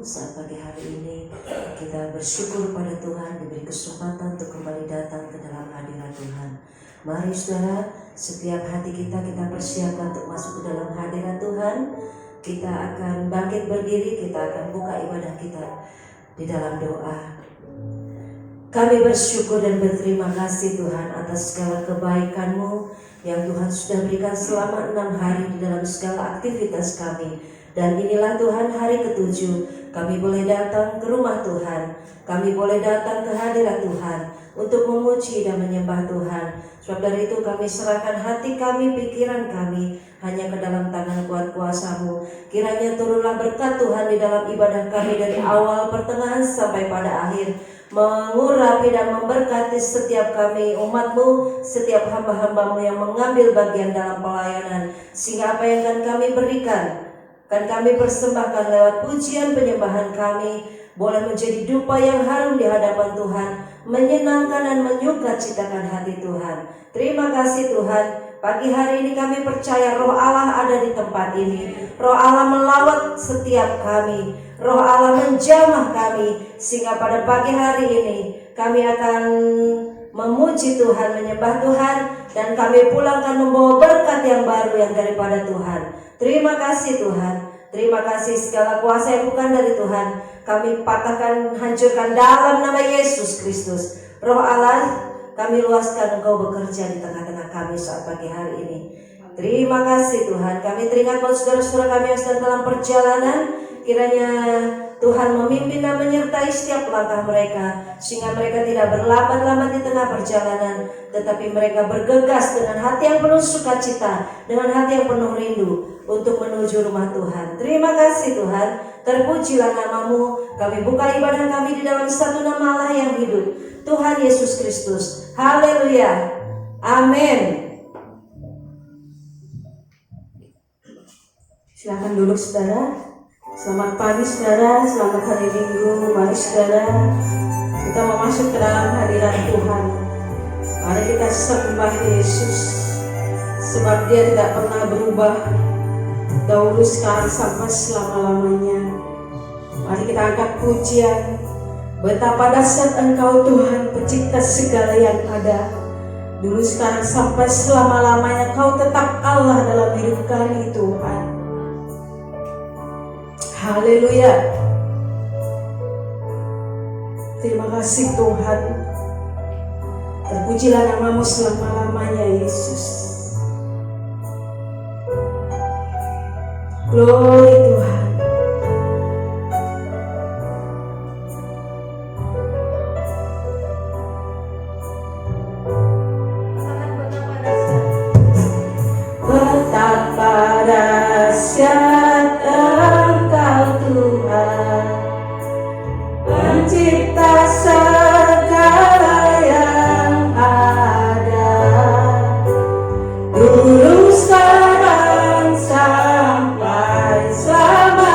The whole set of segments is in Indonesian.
saat pagi hari ini kita bersyukur pada Tuhan diberi kesempatan untuk kembali datang ke dalam hadirat Tuhan. Mari saudara, setiap hati kita persiapkan untuk masuk ke dalam hadirat Tuhan. Kita akan bangkit berdiri, kita akan buka ibadah kita di dalam doa. Kami bersyukur dan berterima kasih Tuhan atas segala kebaikan-Mu yang Tuhan sudah berikan selama 6 hari di dalam segala aktivitas kami. Dan inilah Tuhan hari ke-7 kami boleh datang ke rumah Tuhan. Kami boleh datang ke hadirat Tuhan untuk memuji dan menyembah Tuhan. Sebab dari itu kami serahkan hati kami, pikiran kami hanya ke dalam tangan kuat kuasa-Mu. Kiranya turunlah berkat Tuhan di dalam ibadah kami dari awal, pertengahan sampai pada akhir, mengurapi dan memberkati setiap kami umat-Mu, setiap hamba-hamba-Mu yang mengambil bagian dalam pelayanan, sehingga apa yang akan kami berikan, akan kami persembahkan lewat pujian penyembahan kami, boleh menjadi dupa yang harum di hadapan Tuhan, menyenangkan dan menyukacitakan hati Tuhan. Terima kasih Tuhan. Pagi hari ini kami percaya Roh Allah ada di tempat ini. Roh Allah melawat setiap kami. Roh Allah menjamah kami, sehingga pada pagi hari ini kami akan memuji Tuhan, menyembah Tuhan, dan kami pulangkan membawa berkat yang baru yang daripada Tuhan. Terima kasih Tuhan. Terima kasih segala kuasa yang bukan dari Tuhan kami patahkan, hancurkan dalam nama Yesus Kristus. Roh Allah, kami luaskan Engkau bekerja di tengah-tengah kami saat pagi hari ini. Terima kasih Tuhan. Kami teringat bahwa saudara-saudara kami yang sedang dalam perjalanan, kiranya Tuhan memimpin dan menyertai setiap langkah mereka, sehingga mereka tidak berlambat-lambat di tengah perjalanan, tetapi mereka bergegas dengan hati yang penuh sukacita, dengan hati yang penuh rindu untuk menuju rumah Tuhan. Terima kasih Tuhan. Terpujilah nama-Mu. Kami buka ibadah kami di dalam satu nama Allah yang hidup, Tuhan Yesus Kristus. Haleluya. Amin. Silakan duduk saudara. Selamat pagi saudara, selamat hari Minggu. Mari saudara, kita mau masuk ke dalam hadirat Tuhan. Mari kita sembah Yesus, sebab Dia tidak pernah berubah, dahulu, sekarang, sampai selama-lamanya. Mari kita angkat pujian. Betapa dahsyat Engkau Tuhan, pencipta segala yang ada. Dulu, sekarang, sampai selama-lamanya Kau tetap Allah dalam hidup kami Tuhan. Haleluya. Terima kasih Tuhan. Terpujilah nama-Mu selama-lamanya Yesus. Glory Tuhan. Betapa dahsyat Engkau Tuhan, pencipta segala yang ada. Dulu, sekarang, sampai selama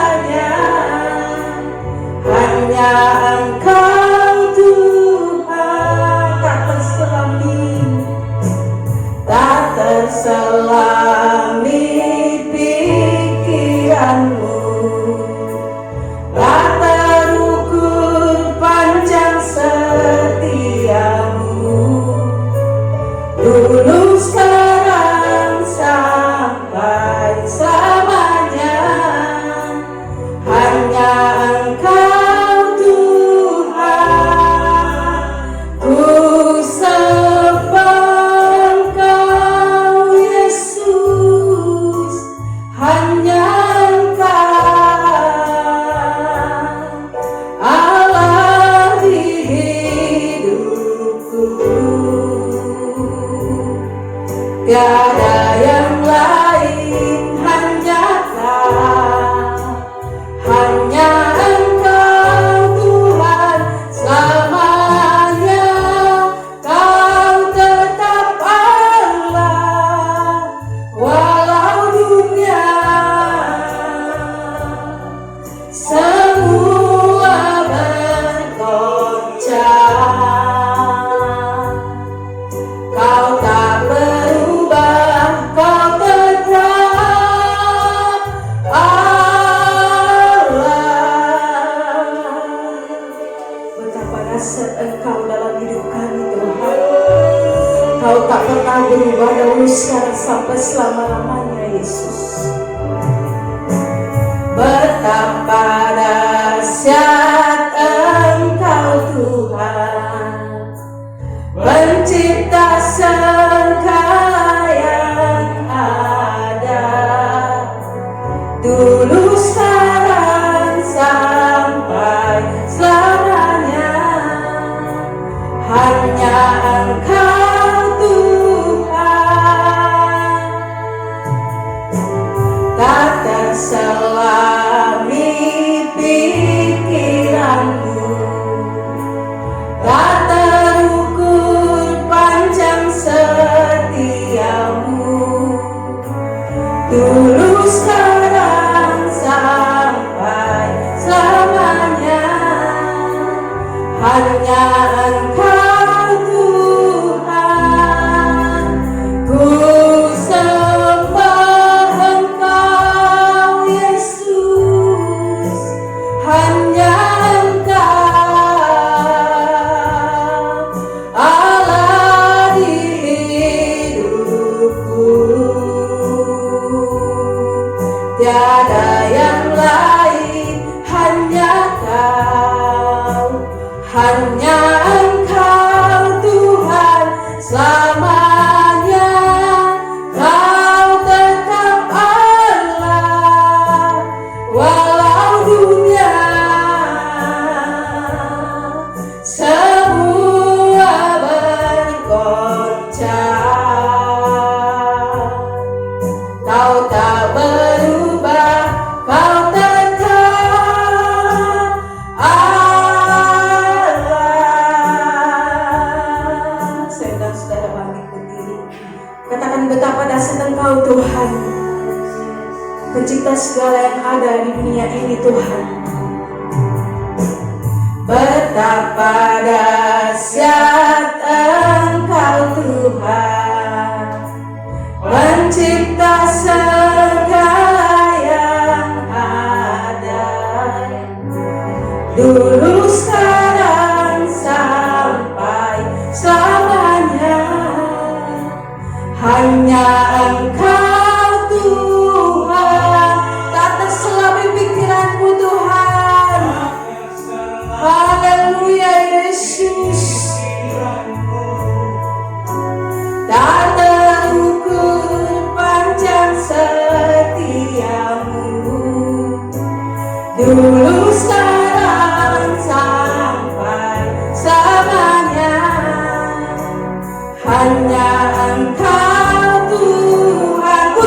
selama-lamanya Yesus. Betapa dahsyat Engkau Tuhan, Pencipta segala yang ada, dulu sekarang sampai selamanya. Hanya Engkau Tuhan, tak terselami pikiranku, tak terukur panjang setiamu, dulu sekarang sampai selamanya. Hanya Engkau Tuhan, ku sembah Engkau Yesus. Hanya Engkau Allah di hidupku, tiada yang lain, hanya Kau, hanya Engkau Tuhan selamanya. Kau tetap Allah walau dunia semua bergoncang. Kau tak berubah, Kau tetap Allah. Saudara-saudara bangkit berdiri, katakan betapa dahsyat Engkau Tuhan, Pencipta segala yang ada di dunia ini Tuhan. Betapa dahsyat Engkau Tuhan, Pencipta segala yang ada, dulu sekarang sampai selamanya. Hanya Engkau Tuhan, tak terselami pikiranmu Tuhan. Haleluya Yesus. Tak terukur panjang setiamu, dulu sekarang sampai selamanya. Hanya Engkau Tuhan, ku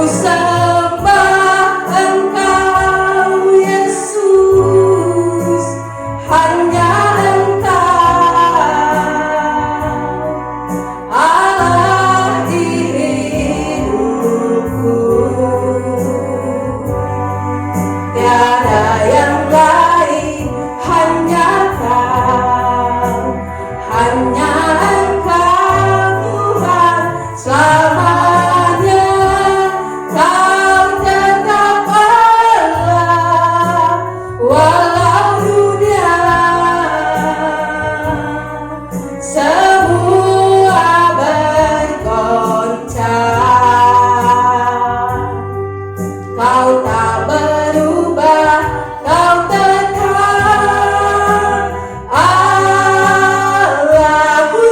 sembah Engkau Yesus. Hanya Engkau Allah di hidupku, tiada yang lain, hanya Kau, hanya Engkau Tuhan selamanya. Kau tetap Allah walau dunia semua bergoncang. Kau tak berubah, Kau tetap Allah. Ku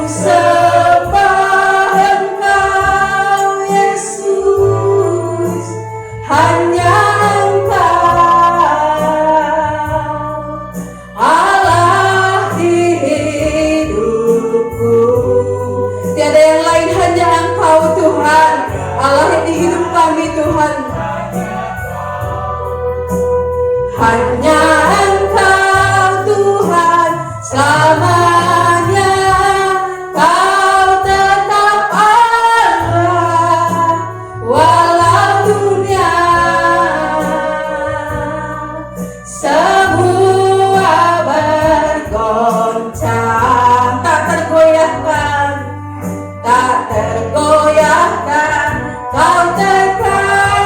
sembah Engkau Yesus. Hanya Engkau Allah di hidupku, tiada yang lain, hanya Engkau Tuhan Allah di hidup kami Tuhan. Hanya Engkau Tuhan selamanya. Kau tetap Allah walau dunia semua bergoncang. Tak tergoyahkan, tak tergoyahkan, Kau tetap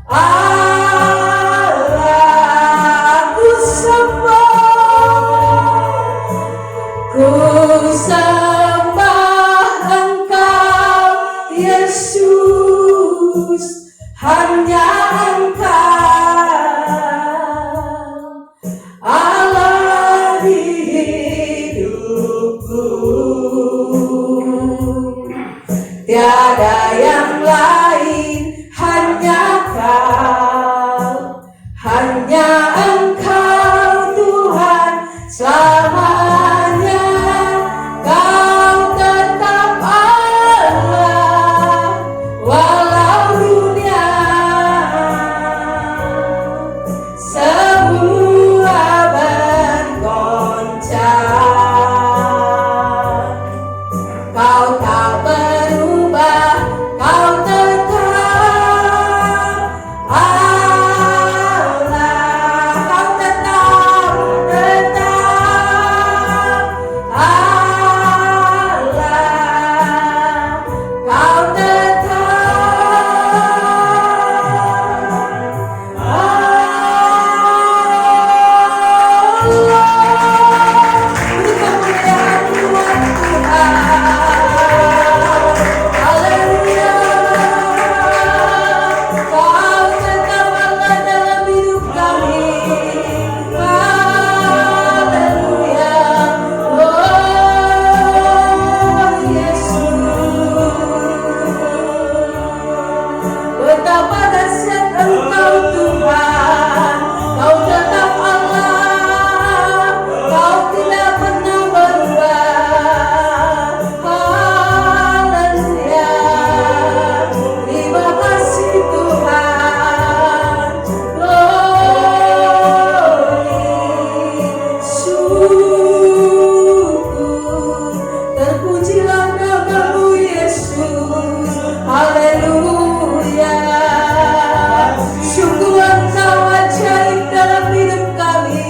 Allah. Ku sembah tiada yang lain, hanya Kau, hanya Engkau Tuhan selamanya. Kau tetap Allah walau dunia semua bergoncang. Kau tak berubah, Kau tetap Allah. Kau tetap Allah. Kau tetap Allah. Beri kemuliaan buat Tuhan. Haleluya. Kau tetap Allah dalam hidup kami. Haleluya. Oh Yesus, betapa dahsyat Engkau Tuhan. Kau tetap Allah, Kau tidak pernah berubah. Haleluya. Terima kasih Tuhan. Glory, syukur, terpujilah nama-Mu Yesus. Haleluya. Syukur Engkau ajaib dalam hidup kami.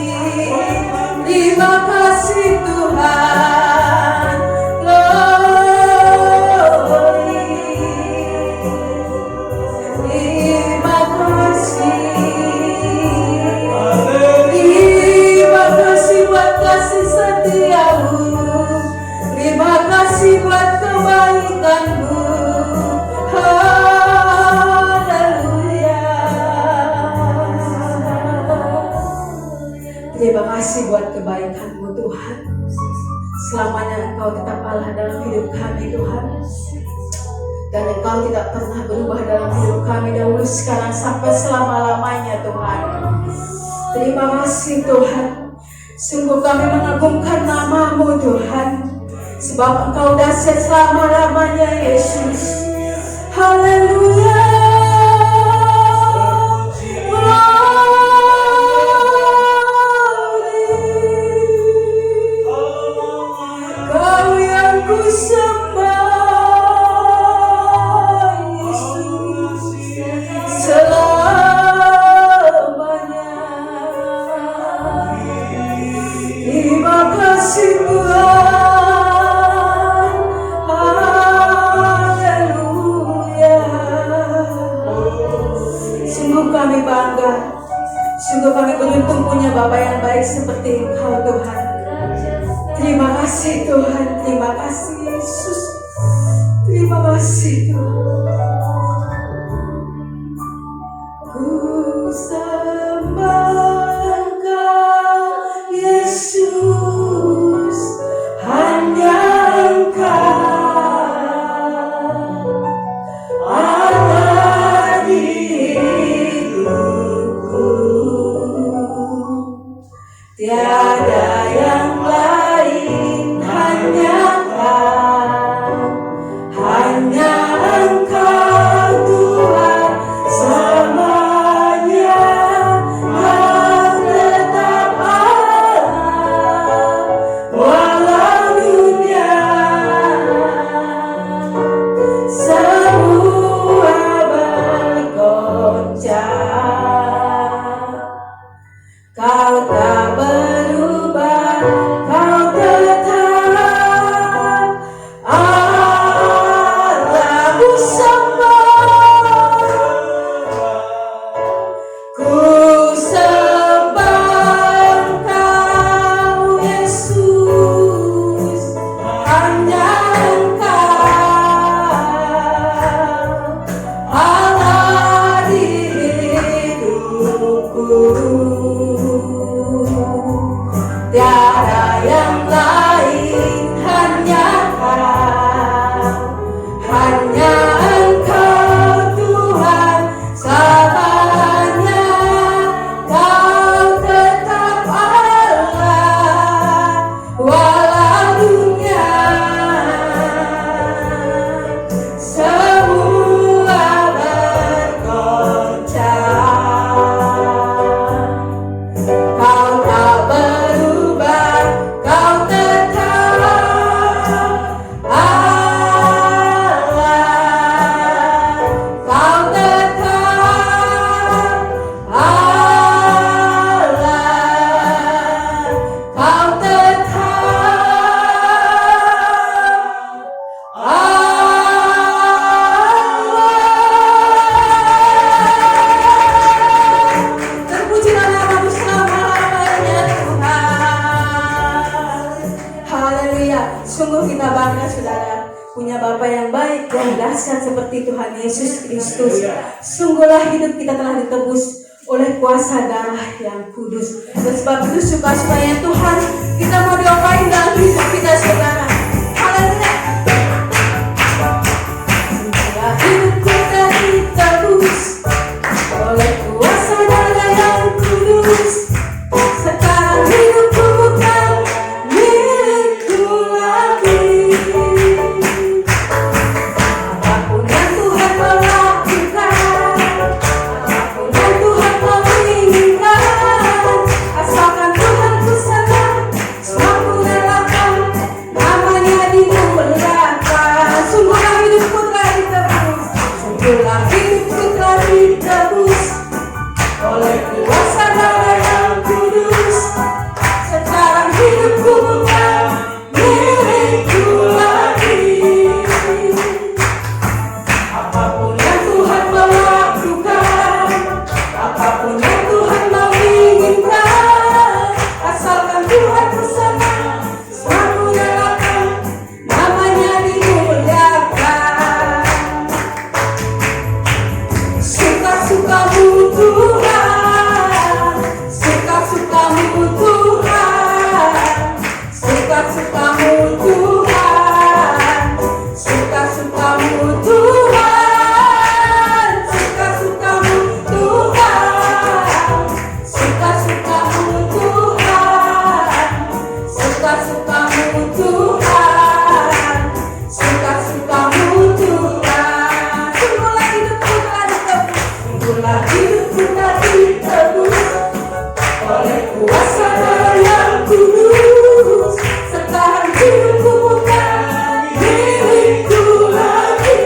Terima kasih Tuhan. Glory. Terima kasih. Terima kasih buat kasih setia-Mu. Terima kasih buat kebaikan-Mu. Haleluya. Terima kasih buat kebaikan-Mu Tuhan. Selamanya Engkau tetap Allah dalam hidup kami Tuhan. Dan Engkau tidak pernah berubah dalam hidup kami dahulu, sekarang, sampai selama-lamanya Tuhan. Terima kasih Tuhan. Sungguh kami mengagungkan nama-Mu Tuhan, sebab Engkau dahsyat selama-lamanya Yesus. Haleluya. Kau yang ku sembah Yesus selamanya. Terima kasih Tuhan. Haleluya. Sungguh kami bangga, sungguh kami beruntung punya Bapa yang baik seperti Engkau Tuhan. Terima kasih Tuhan, terima kasih Yesus, terima kasih Tuhan. Ku sembah Engkau Yesus, hanya Engkau Allah di hidupku. Tiada yang lain, hanya Kau, hanya Engkau Tuhan selamanya. Kau tetap Allah Sungguh kita bangga saudara punya Bapa yang baik dan dahsyat seperti Tuhan Yesus Kristus. Sungguhlah hidup kita telah ditebus oleh kuasa darah yang kudus. Dan sebab itu suka-sukanya Tuhan kita mau diopain dalam hidup kita saudara. Haleluya. Sungguhlah hidupku telah ditebus oleh kuasa darah yang kudus. Sekarang hidupku bukan milikku lagi. Apapun yang Tuhan mau lakukan, apapun yang Tuhan mau inginkan, asalkan Tuhan ku senang, aku relakan, namanya dimuliakan. Sungguhlah hidupku telah ditebus, sungguhlah hidupku telah ditebus oleh kuasa darah yang kudus. Sekarang hidupku bukan milikku lagi. Apapun yang Tuhan mau lakukan, apapun yang Tuhan mau inginkan, asalkan Tuhan ku senang, aku relakan, namanya dimuliakan. Suka-sukamu Tuhan, suka-sukamu Tuhan, suka-sukamu Tuhan, suka-sukamu Tuhan, suka-sukamu Tuhan, suka-sukamu Tuhan, suka-sukamu Tuhan, suka-sukamu Tuhan. Sungguhlah hidupku telah ditebus, sungguhlah hidupku telah ditebus oleh kuasa darah yang kudus. Sekarang hidupku bukan milikku lagi.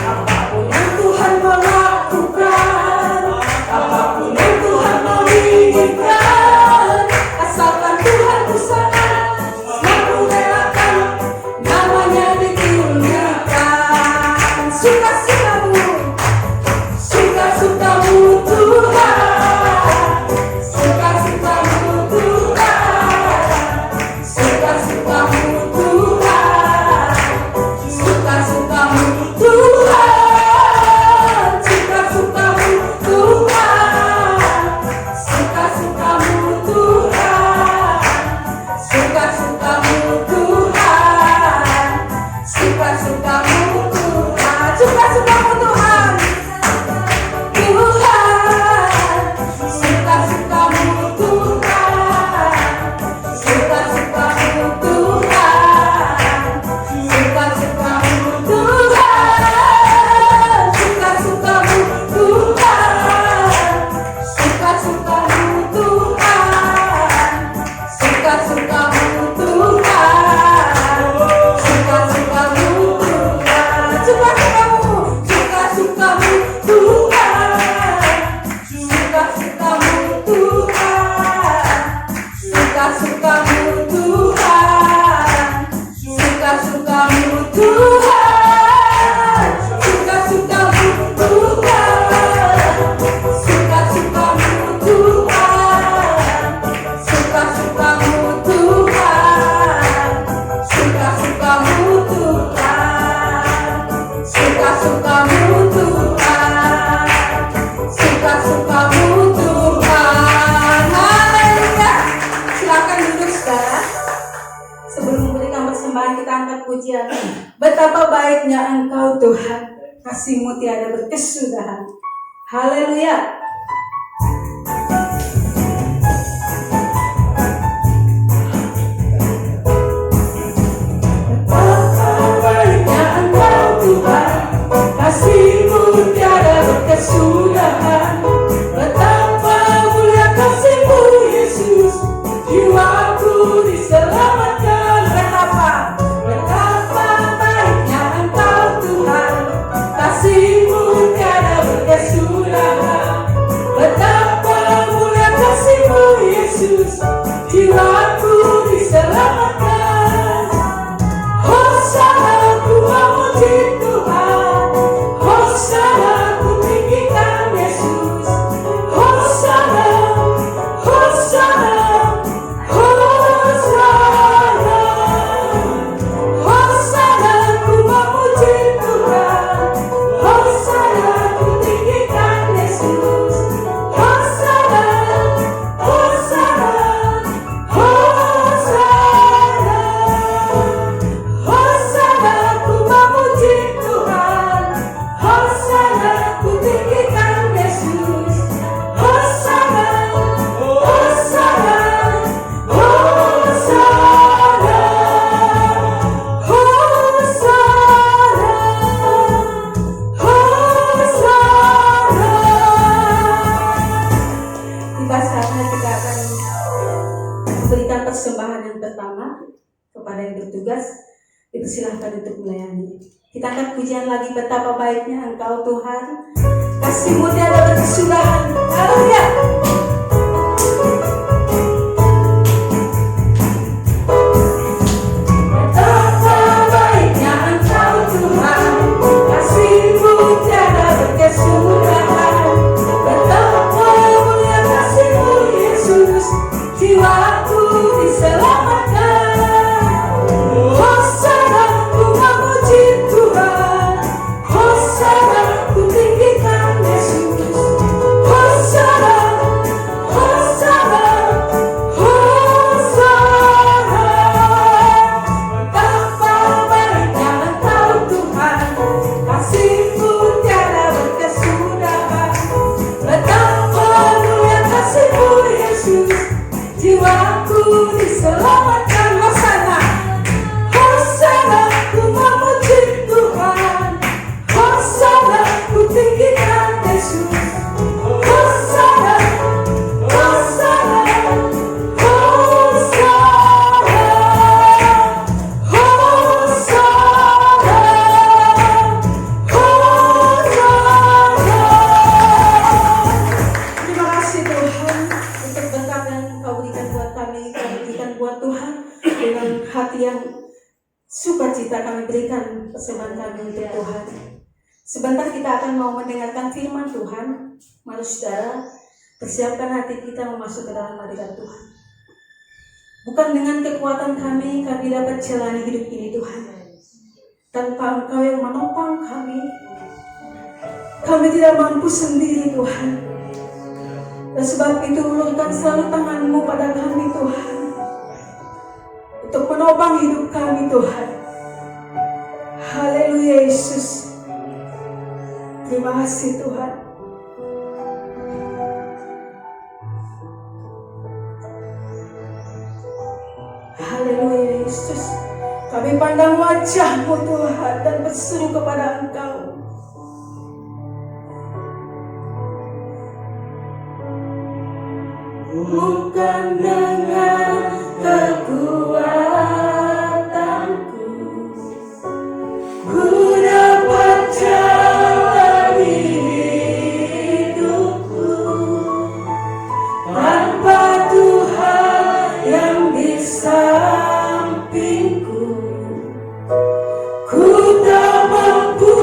Apapun yang Tuhan mau lakukan, apapun yang Tuhan mau inginkan, asalkan Tuhan ku senang, aku relakan, namanya dimuliakan. Suka-sukamu, suka-sukamu Tuhan, suka-sukamu Tuhan, suka-sukamu Tuhan, suka-sukamu Tuhan, suka-sukamu Tuhan, suka-sukamu Tuhan, suka-sukamu Tuhan, suka-sukamu Tuhan, suka-sukamu Tuhan. Tuhan, suka-sukamu Tuhan, suka-sukamu Tuhan, suka-sukamu Tuhan, suka-sukamu Tuhan, suka-sukamu Tuhan, suka-sukamu Tuhan, suka-sukamu Tuhan, suka-sukamu, suka-sukamu Tuhan, suka-sukamu Tuhan, suka-sukamu Tuhan, suka-sukamu Tuhan, suka-sukamu Tuhan, suka-sukamu Tuhan, suka-sukamu Tuhan, suka-sukamu Tuhan, suka-sukamu Tuhan, suka-sukamu Tuhan. Haleluya. Silakan duduk saudara. Sebelum memberikan persembahan kita angkat pujian. Betapa baiknya Engkau Tuhan, kasih-Mu tiada berkesudahan. Haleluya. Betapa baiknya Engkau Tuhan, kasih-Mu tiada berkesudahan. Betapa mulia kasih-Mu Yesus, jiwaku diselamatkan. Betapa baiknya Engkau Tuhan, kasih-Mu tiada berkesudahan. berikan persembahan yang pertama kepada yang bertugas. Dipersilahkan untuk melayani. Kita angkat pujian lagi, betapa baiknya Engkau Tuhan. Kasih-Mu tiada berkesudahan. Haleluya. Betapa baiknya Engkau Tuhan. Kasih-Mu tiada berkesudahan. Betapa mulia kasih-Mu Yesus. Jiwaku diselamatkan. Hosana ku memuji Tuhan. Hosana ku tinggikan Yesus. Hosana, Hosana, Hosana. Betapa baiknya Engkau Tuhan. Kasih-Mu tiada berkesudahan. Betapa mulia kasih-Mu Yesus. Jiwaku diselamatkan. Hosana, Hosana ku memuji Tuhan. Hosana ku tinggikan Yesus. Hosana, Hosana, Hosana, Hosana, Hosana. Terima kasih Tuhan untuk berkat yang Kau berikan buat kami. Kami berikan buat Tuhan dengan hati yang sukacita. Kami berikan persembahan kami untuk Tuhan. Sebentar kita akan mau mendengarkan firman Tuhan. Mari saudara, persiapkan hati kita masuk ke dalam hadirat Tuhan. Bukan dengan kekuatan kami dapat jalani hidup ini Tuhan. Tanpa Engkau yang menopang kami tidak mampu sendiri Tuhan. Dan sebab itu ulurkan selalu tangan-Mu pada kami Tuhan, untuk menopang hidup kami Tuhan. Haleluya Yesus. Terima kasih Tuhan. Haleluya Yesus. Kami pandang wajah-Mu Tuhan dan berseru kepada Engkau. Bukan dengan kekuatanku ku dapat jalani hidupku, tanpa Tuhan yang di sampingku ku tak mampu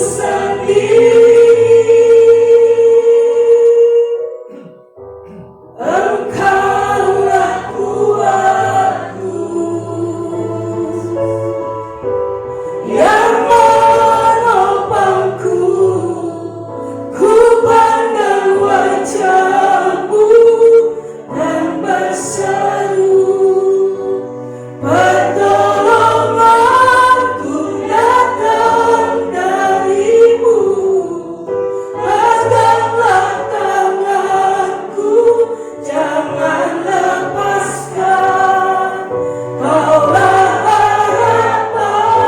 sendiri. Engkaulah kuatku yang menopangku. Ku pandang wajah-Mu dan berseru, pertolonganku datang dari-Mu. Peganglah tanganku, jangan lepaskan. Kaulah harapan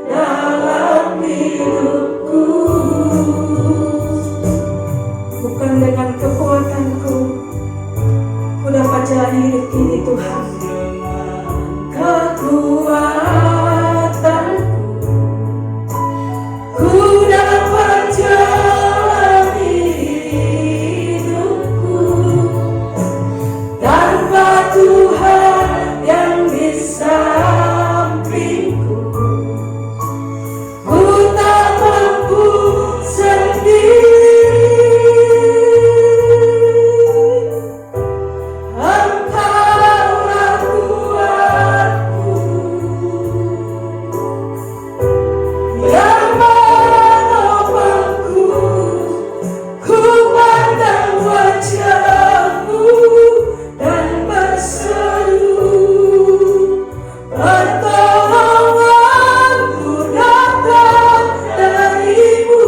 dalam hidupku. Bukan dengan kekuatanku ku dapat jalani hidup ini Tuhan. Kekuatanku ku dapat jalani hidupku, tanpa Tuhan yang di sampingku ku tak mampu sendiri. Engkaulah kuatku yang menopangku. Ku pandang wajah-Mu dan berseru, pertolonganku datang dari-Mu.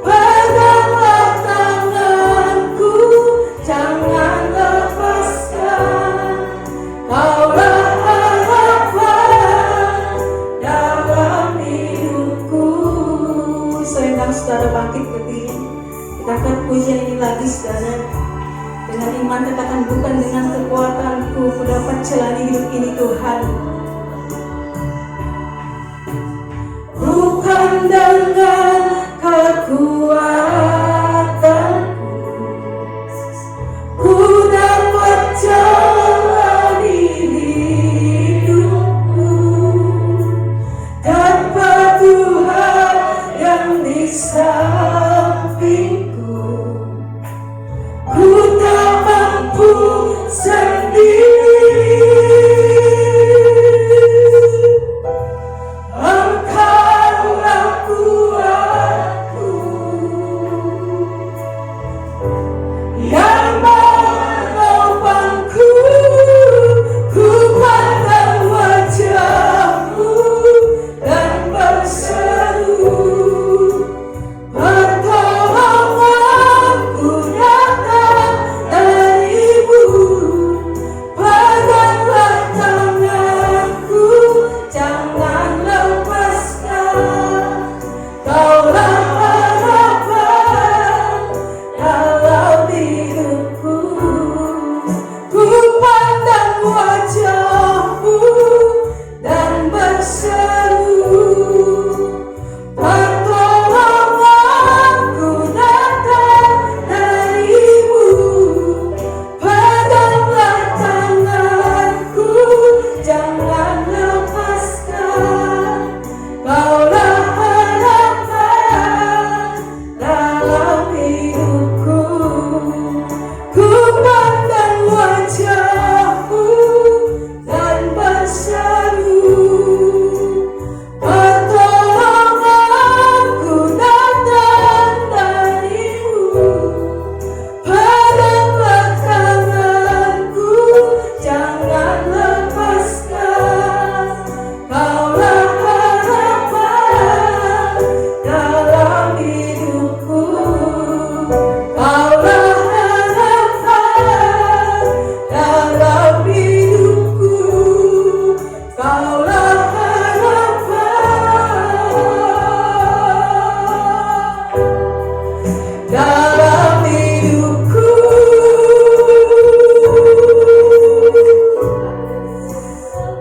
Peganglah tanganku, jangan lepaskan. Kaulah harapan dalam hidupku. Saya undang saudara bangkit berdiri. Kita akan pujian ini lagi saudara. Dengan iman katakan, bukan dengan kekuatanku ku dapat jalani hidup ini Tuhan. Bukan dengan kekuatanku ku dapat jalani hidupku, tanpa Tuhan yang di sampingku ku tak mampu sendiri. Engkaulah kuatku yang menopangku, ku pandang wajah-Mu dan berseru, pertolonganku datang dari-Mu. Peganglah tanganku, jangan lepaskan. Kaulah harapan dalam hidupku. Ku pandang wajah-Mu dan berseru, pertolonganku datang dari-Mu. Peganglah tanganku, jangan lepaskan. Kaulah harapan dalam hidupku. Ku pandang wajah-Mu dan berseru, pertolonganku datang dari-Mu. Peganglah tanganku, jangan lepaskan. Kaulah harapan dalam hidupku. Kaulah harapan dalam hidupku. Kaulah harapan dalam hidupku.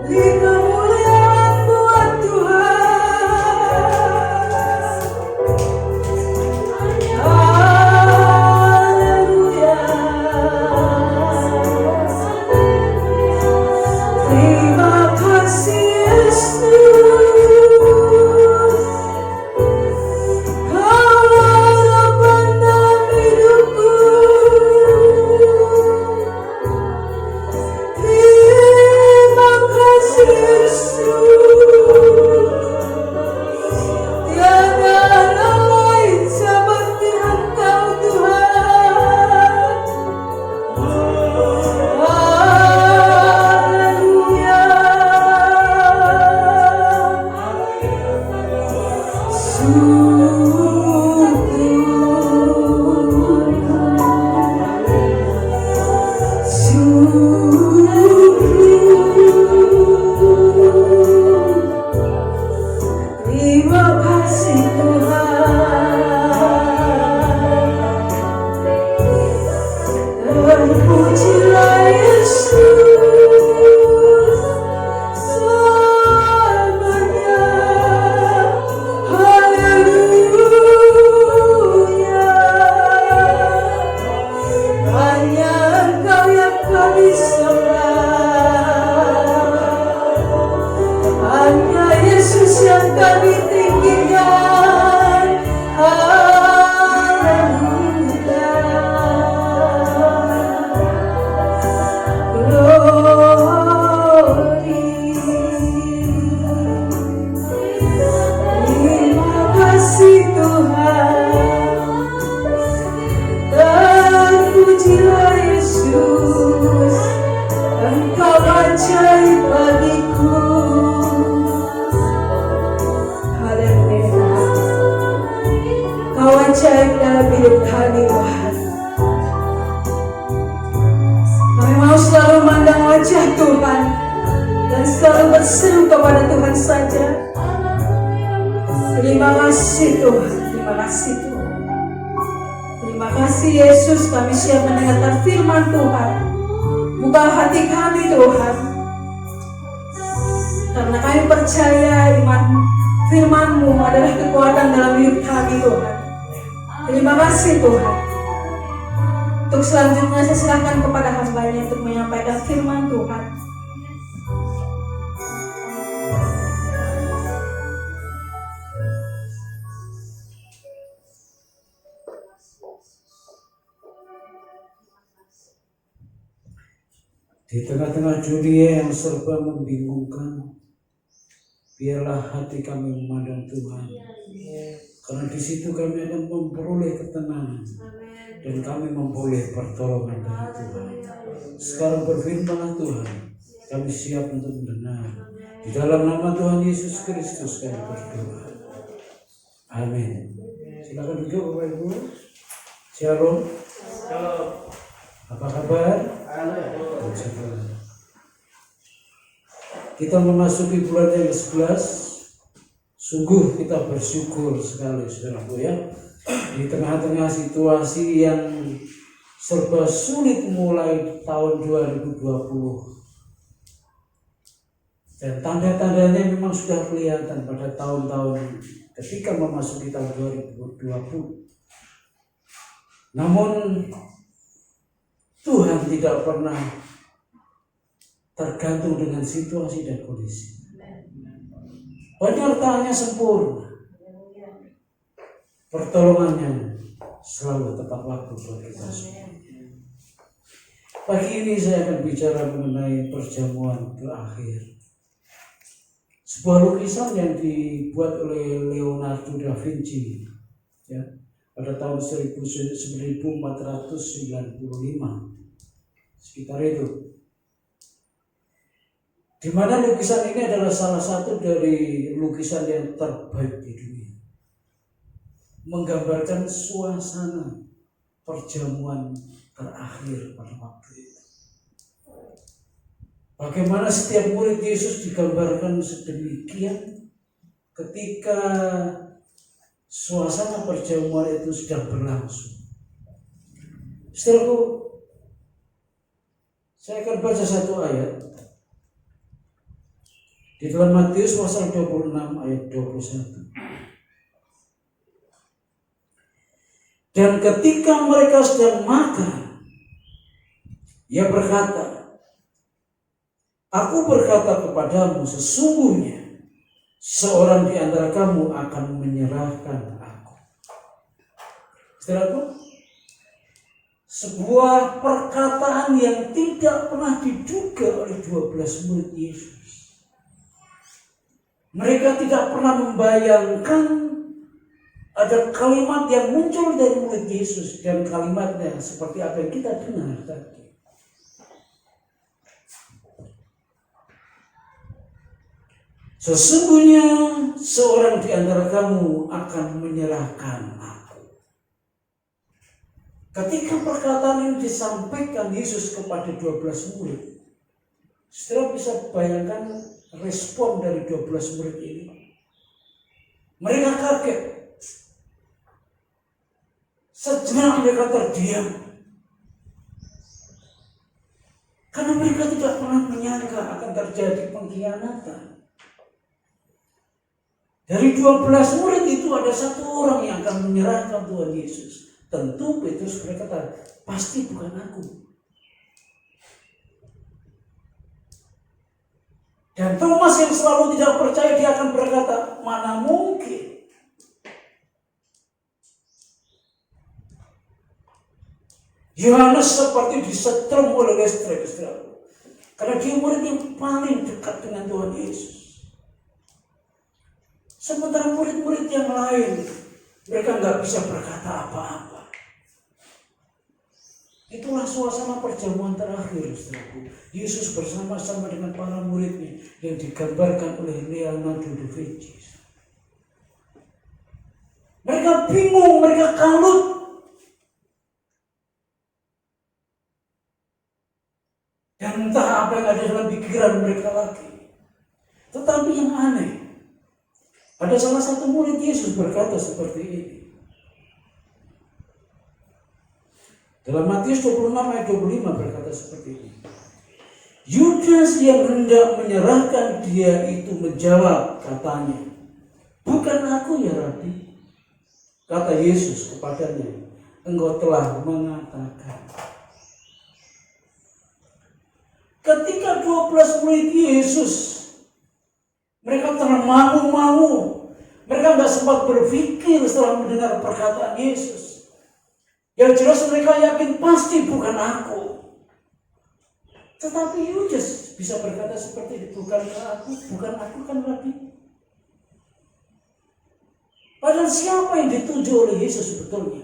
Beri kemuliaan buat Tuhan. Haleluya. Terima kasih Yesus. Kaulah harapan dalam hidupku. Terima kasih Yesus. Tiada Allah lain seperti Engkau Tuhan. Haleluya. Terima kasih Tuhan. Terpujilah Yesus selamanya. Haleluya. Hanya Engkau yang kami sembah. Hanya Yesus yang kami tinggikan. Haleluya. Glory. Terima kasih Tuhan. Terpujilah Yesus. Engkau ajaib bagiku. Haleluya. Kau ajaib dalam hidup kami Tuhan. Kami mau selalu memandang wajah Tuhan dan selalu berseru kepada Tuhan saja. Terima kasih Tuhan. Terima kasih Tuhan. Terima kasih Yesus, kami siap mendengarkan firman Tuhan. Buka hati kami Tuhan, karena kami percaya iman firman-Mu adalah kekuatan dalam hidup kami Tuhan. Terima kasih Tuhan. Untuk selanjutnya saya serahkan kepada hamba-Nya untuk menyampaikan firman Tuhan. Di tengah-tengah dunia yang serba membingungkan, biarlah hati kami memandang Tuhan. Karena di situ kami akan memperoleh ketenangan dan kami memperoleh pertolongan dari Tuhan. Sekarang berfirmanlah Tuhan, kami siap untuk mendengar. Di dalam nama Tuhan Yesus Kristus kami berdoa. Amin. Silakan duduk Bapak Ibu. Shalom. Apa kabar? Kita memasuki bulan yang ke-11. Sungguh kita bersyukur sekali saudaraku ya. Di tengah-tengah situasi yang serba sulit mulai tahun 2020. Dan tanda-tandanya memang sudah kelihatan pada tahun-tahun ketika memasuki tahun 2020. Namun Tuhan tidak pernah tergantung dengan situasi dan kondisi. Penyertaannya sempurna. Pertolongannya selalu tepat waktu buat kita semua. Pagi ini saya akan bicara mengenai perjamuan terakhir. Sebuah lukisan yang dibuat oleh Leonardo da Vinci ya, pada tahun 1495 sekitar itu, di mana lukisan ini adalah salah satu dari lukisan yang terbaik di dunia, menggambarkan suasana perjamuan terakhir pada waktu itu. Bagaimana setiap murid Yesus digambarkan sedemikian ketika suasana perjamuan itu sedang berlangsung. Setelahku, saya akan baca satu ayat di dalam Matius pasal 26 ayat 21. Dan ketika mereka sedang makan, ia berkata, "Aku berkata kepadamu, sesungguhnya seorang di antara kamu akan menyerahkan aku." Saudaraku, sebuah perkataan yang tidak pernah diduga oleh 12 murid Yesus. Mereka tidak pernah membayangkan ada kalimat yang muncul dari murid Yesus, dan kalimatnya seperti apa yang kita dengar tadi. Sesungguhnya seorang di antara kamu akan menyerahkan aku. Ketika perkataan ini disampaikan Yesus kepada 12 murid, saudara bisa bayangkan respon dari 12 murid ini. Mereka kaget. Sejenak mereka terdiam. Karena mereka tidak pernah menyangka akan terjadi pengkhianatan. Dari 12 murid itu ada satu orang yang akan menyerahkan Tuhan Yesus. Tentu Petrus berkata, pasti bukan aku. Dan Thomas yang selalu tidak percaya, dia akan berkata, mana mungkin. Yohanes seperti disetrum oleh listrik, karena dia murid yang paling dekat dengan Tuhan Yesus. Sementara murid-murid yang lain, mereka nggak bisa berkata apa-apa. Itulah suasana perjamuan terakhir, saudaraku. Yesus bersama-sama dengan para muridnya yang digambarkan oleh Leonardo da Vinci. Mereka bingung, mereka kalut. Dan entah apa yang ada dalam pikiran mereka lagi. Tetapi yang aneh, ada salah satu murid Yesus berkata seperti ini. Dalam Matius 26 ayat 25 berkata seperti ini. Yudas yang hendak menyerahkan dia itu menjawab, katanya, "Bukan aku ya Rabi." Kata Yesus kepadanya, "Engkau telah mengatakan." Ketika 12 murid Yesus, mereka termangu-mangu. Mereka tidak sempat berpikir setelah mendengar perkataan Yesus. Yang jelas mereka yakin pasti bukan aku. Tetapi Yudas bisa berkata seperti itu, bukan aku kan Rabi. Padahal siapa yang dituju oleh Yesus sebetulnya?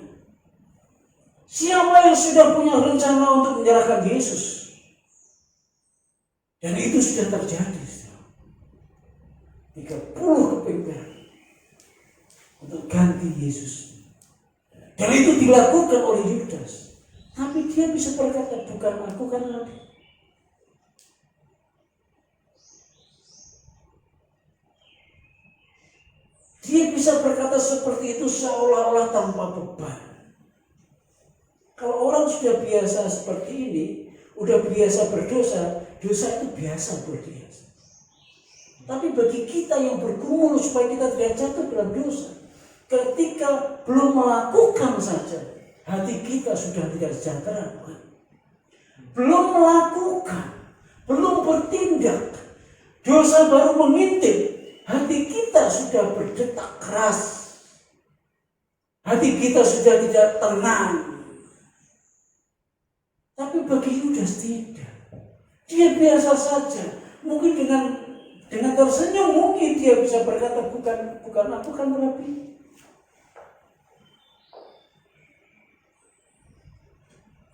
Siapa yang sudah punya rencana untuk menyerahkan Yesus? Dan itu sudah terjadi. 30 keping perak untuk ganti Yesus. Dan itu dilakukan oleh Yudas. Tapi dia bisa berkata, bukan aku kan Rabi. Dia bisa berkata seperti itu seolah-olah tanpa beban. Kalau orang sudah biasa seperti ini, udah biasa berdosa, dosa itu biasa buat dia. Tapi bagi kita yang bergumul supaya kita tidak jatuh dalam dosa, ketika belum melakukan saja, hati kita sudah tidak sejahtera, bukan? Belum melakukan, belum bertindak, dosa baru mengintip, hati kita sudah berdetak keras. Hati kita sudah tidak tenang. Tapi bagi Yudas tidak. Dia biasa saja. Mungkin dengan tersenyum mungkin dia bisa berkata, bukan aku kan Rabi.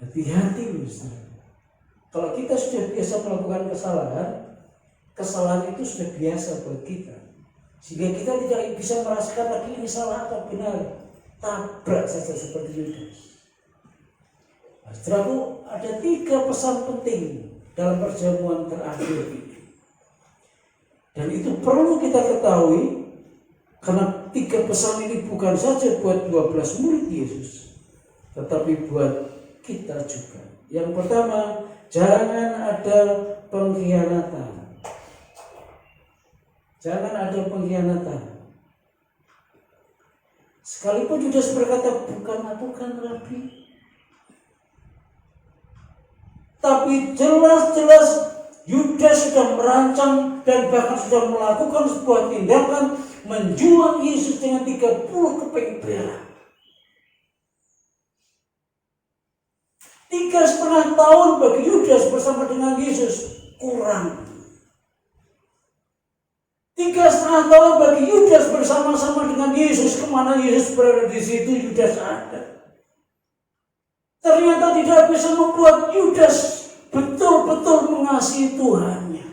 Hati-hati Ustaz. Kalau kita sudah biasa melakukan kesalahan itu sudah biasa buat kita. Sehingga kita tidak bisa merasakan lagi ini salah atau benar. Tabrak saja seperti Yudas. Setelah itu ada 3 pesan penting dalam perjamuan terakhir ini. Dan itu perlu kita ketahui, karena 3 pesan ini bukan saja buat 12 murid Yesus, tetapi buat kita juga. Yang pertama, jangan ada pengkhianatan. Jangan ada pengkhianatan. Sekalipun Yudas berkata, bukan aku kan Rabi. Tapi jelas-jelas Yudas sudah merancang dan bahkan sudah melakukan sebuah tindakan menjual Yesus dengan 30 keping perak. 3,5 tahun bagi Yudas bersama dengan Yesus kurang. 3,5 tahun bagi Yudas bersama-sama dengan Yesus, kemana Yesus berada di situ Yudas ada. Ternyata tidak bisa membuat Yudas betul-betul mengasihi Tuhannya.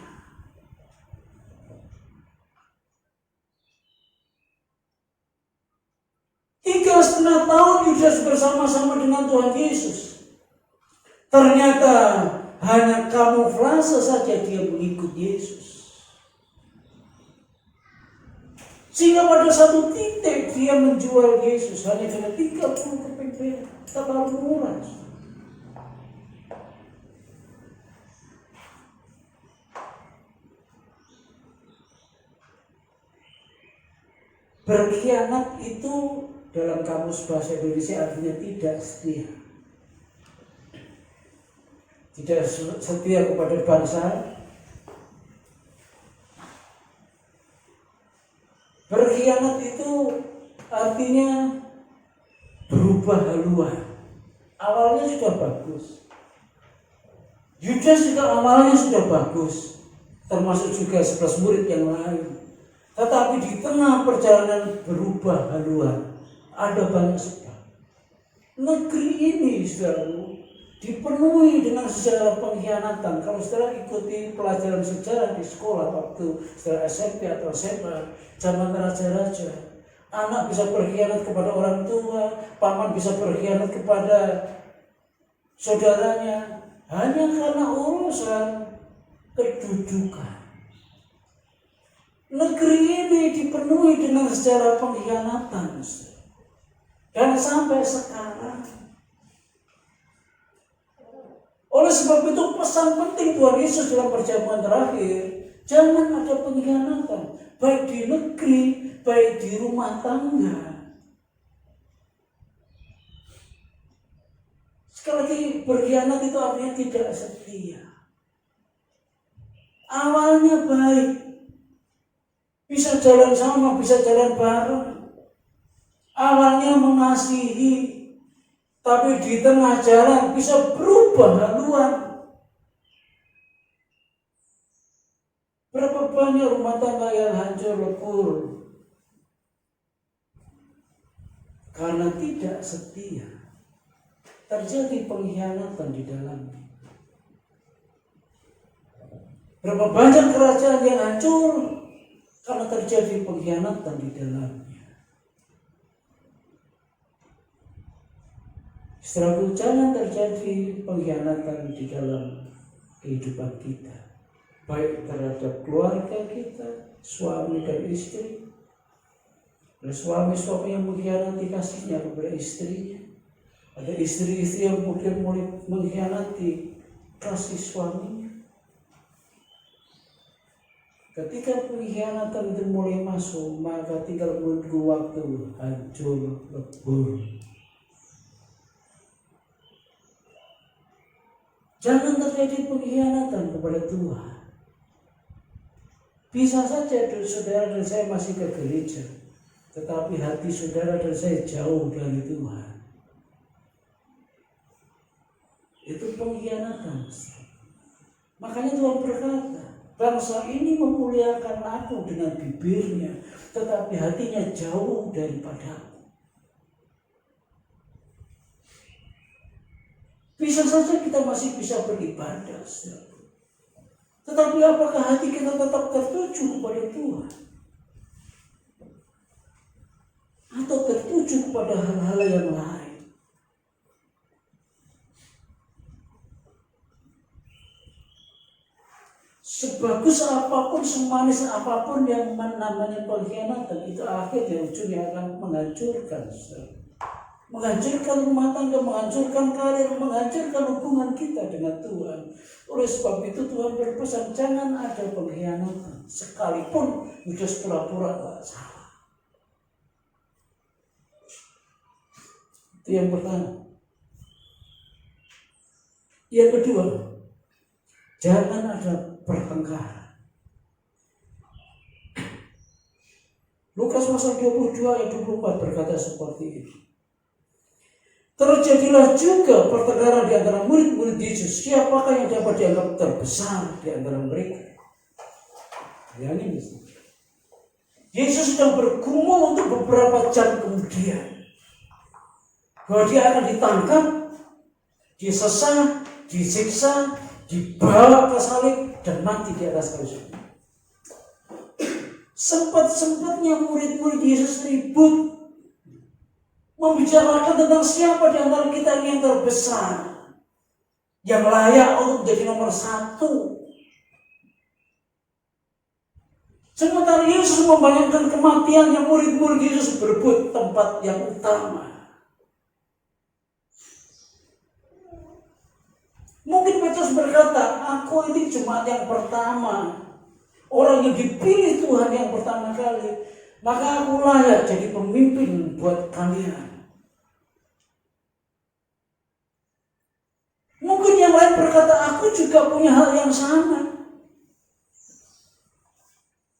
3,5 tahun Yudas bersama-sama dengan Tuhan Yesus. Ternyata hanya kamuflase saja dia mengikut Yesus. Sehingga pada satu titik dia menjual Yesus hanya dengan 30 keping perak. Terlalu murah. Berkhianat itu dalam kamus bahasa Indonesia artinya tidak setia. Tidak setia kepada bangsa. Berkhianat itu artinya berubah haluan. Awalnya sudah bagus. Yudas juga awalnya sudah bagus. Termasuk juga 11 murid yang lain. Tetapi di tengah perjalanan berubah haluan, ada banyak sebab. Negeri ini saudaraku dipenuhi dengan sejarah pengkhianatan. Kalau saudara ikuti pelajaran sejarah di sekolah waktu saudara SMP atau SMA, zaman raja-raja, anak bisa berkhianat kepada orang tua, paman bisa berkhianat kepada saudaranya, hanya karena urusan kedudukan. Negeri ini dipenuhi dengan sejarah pengkhianatan. Dan sampai sekarang Oleh sebab itu pesan penting Tuhan Yesus dalam perjamuan terakhir, jangan ada pengkhianatan, baik di negeri, baik di rumah tangga. Sekali lagi, berkhianat itu artinya tidak setia. Awalnya baik, bisa jalan sama, bisa jalan bareng. Awalnya mengasihi, tapi di tengah jalan bisa berubah haluan. Berapa banyak rumah tangga yang hancur lebur karena tidak setia. Terjadi pengkhianatan di dalamnya. Berapa banyak kerajaan yang hancur karena terjadi pengkhianatan di dalamnya. Saudaraku, jangan terjadi pengkhianatan di dalam kehidupan kita, baik terhadap keluarga kita, suami dan istri. Ada suami-suami yang mengkhianati kasihnya kepada istrinya. Ada istri-istri yang kemudian mulai mengkhianati kasih suaminya. Ketika pengkhianatan itu mulai masuk, maka tinggal menunggu waktu hancur lebur. Jangan terjadi pengkhianatan kepada Tuhan. Bisa saja saudara dan saya masih ke gereja, tetapi hati saudara dan saya jauh dari Tuhan. Itu pengkhianatan. Makanya Tuhan berkata, bangsa ini memuliakan aku dengan bibirnya, tetapi hatinya jauh daripadaku. Bisa saja kita masih bisa beribadah, tetapi apakah hati kita tetap tertuju kepada Tuhan? Atau tertuju kepada hal-hal yang lain? Sebagus apapun, semanis apapun yang namanya pengkhianatan, itu akhirnya ujungnya akan menghancurkan. Menghancurkan rumah tangga, menghancurkan karir, menghancurkan hubungan kita dengan Tuhan. Oleh sebab itu Tuhan berpesan, jangan ada pengkhianatan, sekalipun itu pura-pura tak salah. Itu yang pertama. Yang kedua, jangan ada pertengkaran. Lukas pasal 22 ayat 24 berkata seperti ini. Terjadilah juga pertengkaran di antara murid-murid Yesus. Siapakah yang dapat dianggap terbesar di antara mereka? Yesus sedang bergumul untuk beberapa jam kemudian, bahwa dia akan ditangkap, disesah, disiksa, dibawa ke salib, dan mati di atas kayu salib. Sempat-sempatnya murid-murid Yesus ribut, membicarakan tentang siapa di antara kita yang terbesar, yang layak untuk menjadi nomor satu. Sementara Yesus membayangkan kematian yang murid-murid Yesus berebut tempat yang utama. Mungkin Petrus berkata, aku ini cuma yang pertama, orang yang dipilih Tuhan yang pertama kali, maka aku layak jadi pemimpin buat kalian. Mungkin yang lain berkata, aku juga punya hal yang sama.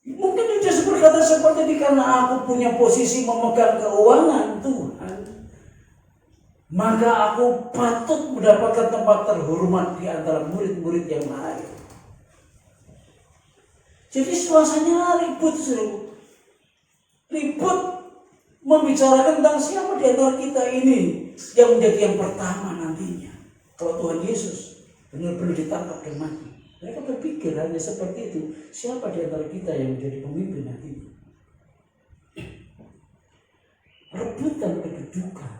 Mungkin Yesus berkata seperti ini, karena aku punya posisi memegang keuangan Tuhan, maka aku patut mendapatkan tempat terhormat di antara murid-murid yang lain. Jadi suasananya ribut, ribut membicarakan tentang siapa di antara kita ini yang menjadi yang pertama nantinya. Kalau Tuhan Yesus benar-benar ditangkap dan mati, mereka berpikir hanya seperti itu. Siapa di antara kita yang menjadi pemimpin nantinya? Rebutan kedudukan,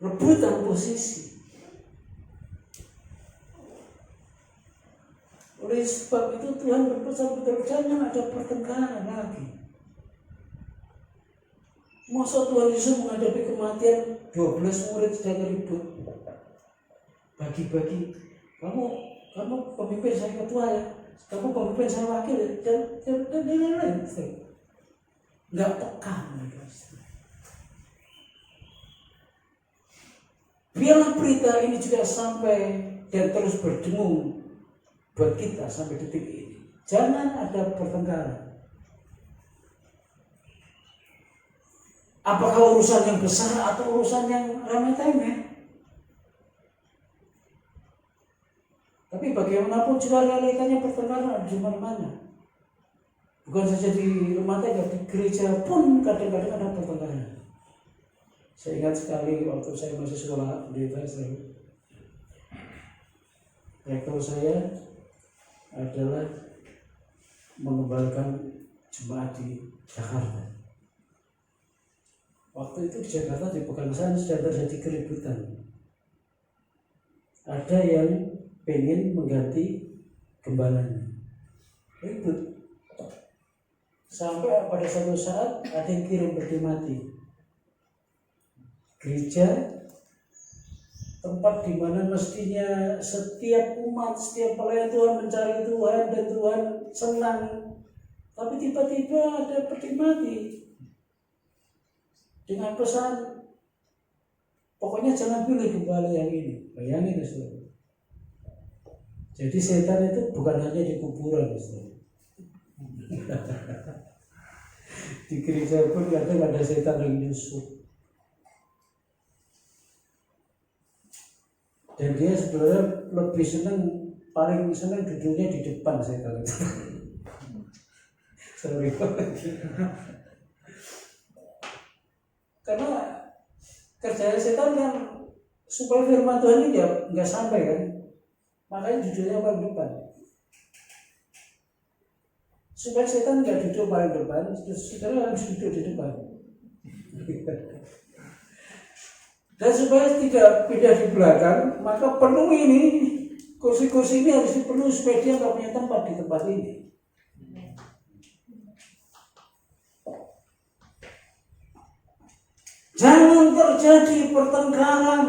rebutan posisi. Oleh sebab itu Tuhan berpesan, jangan ada pertengkaran lagi. Masa Tuhan Yesus menghadapi kematian 12 murid sedang ribut. bagi-bagi. Kamu pemimpin, saya ketua ya. Kamu pemimpin, saya wakil ya. Dan lain-lain. Nggak peka mereka. Biarlah berita ini juga sampai dan terus berdengung buat kita sampai detik ini. Jangan ada pertengkaran. Apakah urusan yang besar atau urusan yang remeh-temeh? Tapi bagaimanapun juga realitanya pertengkaran di mana-mana. Bukan saja di rumah tangga, di gereja pun kadang-kadang ada pertengkaran. Saya ingat sekali waktu saya masih sekolah pendeta, rektor saya adalah mengembalikan jemaat di Jakarta. Waktu itu di Jakarta di Pegangsaan sedang terjadi keributan. Ada yang pengen mengganti gembalanya, ribut. Sampai pada suatu saat ada yang kirim peti mati. Gereja, tempat di mana mestinya setiap umat, setiap pelayan Tuhan mencari Tuhan dan Tuhan senang, tapi tiba-tiba ada peti mati dengan pesan, pokoknya jangan pilih gembala yang ini. Bayangin, saudara. Jadi setan itu bukan hanya di kuburan, saudara. Di gereja pun kadang ada setan yang nyusup. Dan dia sebenarnya lebih senang, paling senang duduknya di depan setan. Sorry. Karena kerjanya setan yang supaya firman Tuhan ini nggak sampai kan, makanya duduknya paling depan. Supaya setan nggak duduk paling depan, terus saudara harus duduk di depan. Dan supaya tidak pindah di belakang, maka penuh ini, kursi-kursi ini harus dipenuhi supaya dia nggak punya tempat di tempat ini. Jangan terjadi pertengkaran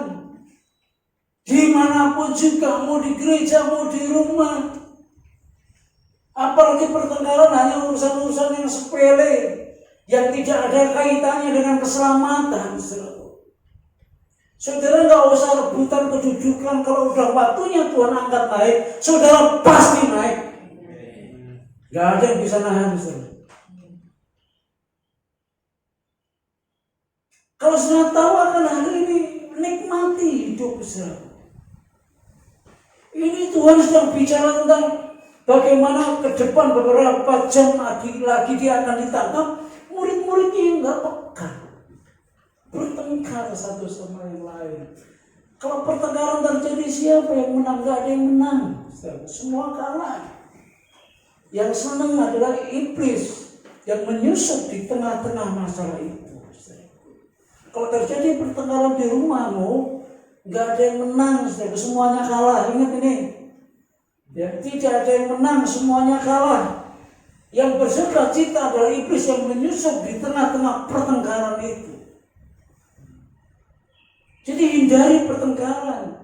dimanapun juga, mau di gereja, mau di rumah. Apalagi pertengkaran hanya urusan-urusan yang sepele, yang tidak ada kaitannya dengan keselamatan. Saudara nggak usah rebutan kedudukan. Kalau udah waktunya Tuhan angkat naik, saudara pasti naik. Nggak ada yang bisa nahan, saudara. Kalau sudah tahu akan hari ini, nikmati hidup, saudara. Ini Tuhan sedang bicara tentang bagaimana ke depan beberapa jam lagi dia akan ditangkap. Murid-muridnya nggak peka, bertengkar satu sama yang lain. Kalau pertengkaran terjadi, siapa yang menang? Gak ada yang menang, semua kalah. Yang senang adalah iblis yang menyusup di tengah-tengah masalah itu. Kalau terjadi pertengkaran di rumahmu, gak ada yang menang, semuanya kalah. Ingat ini, ya, tidak ada yang menang, semuanya kalah. Yang bersuka cita adalah iblis yang menyusup di tengah-tengah pertengkaran itu. Jadi hindari pertengkaran.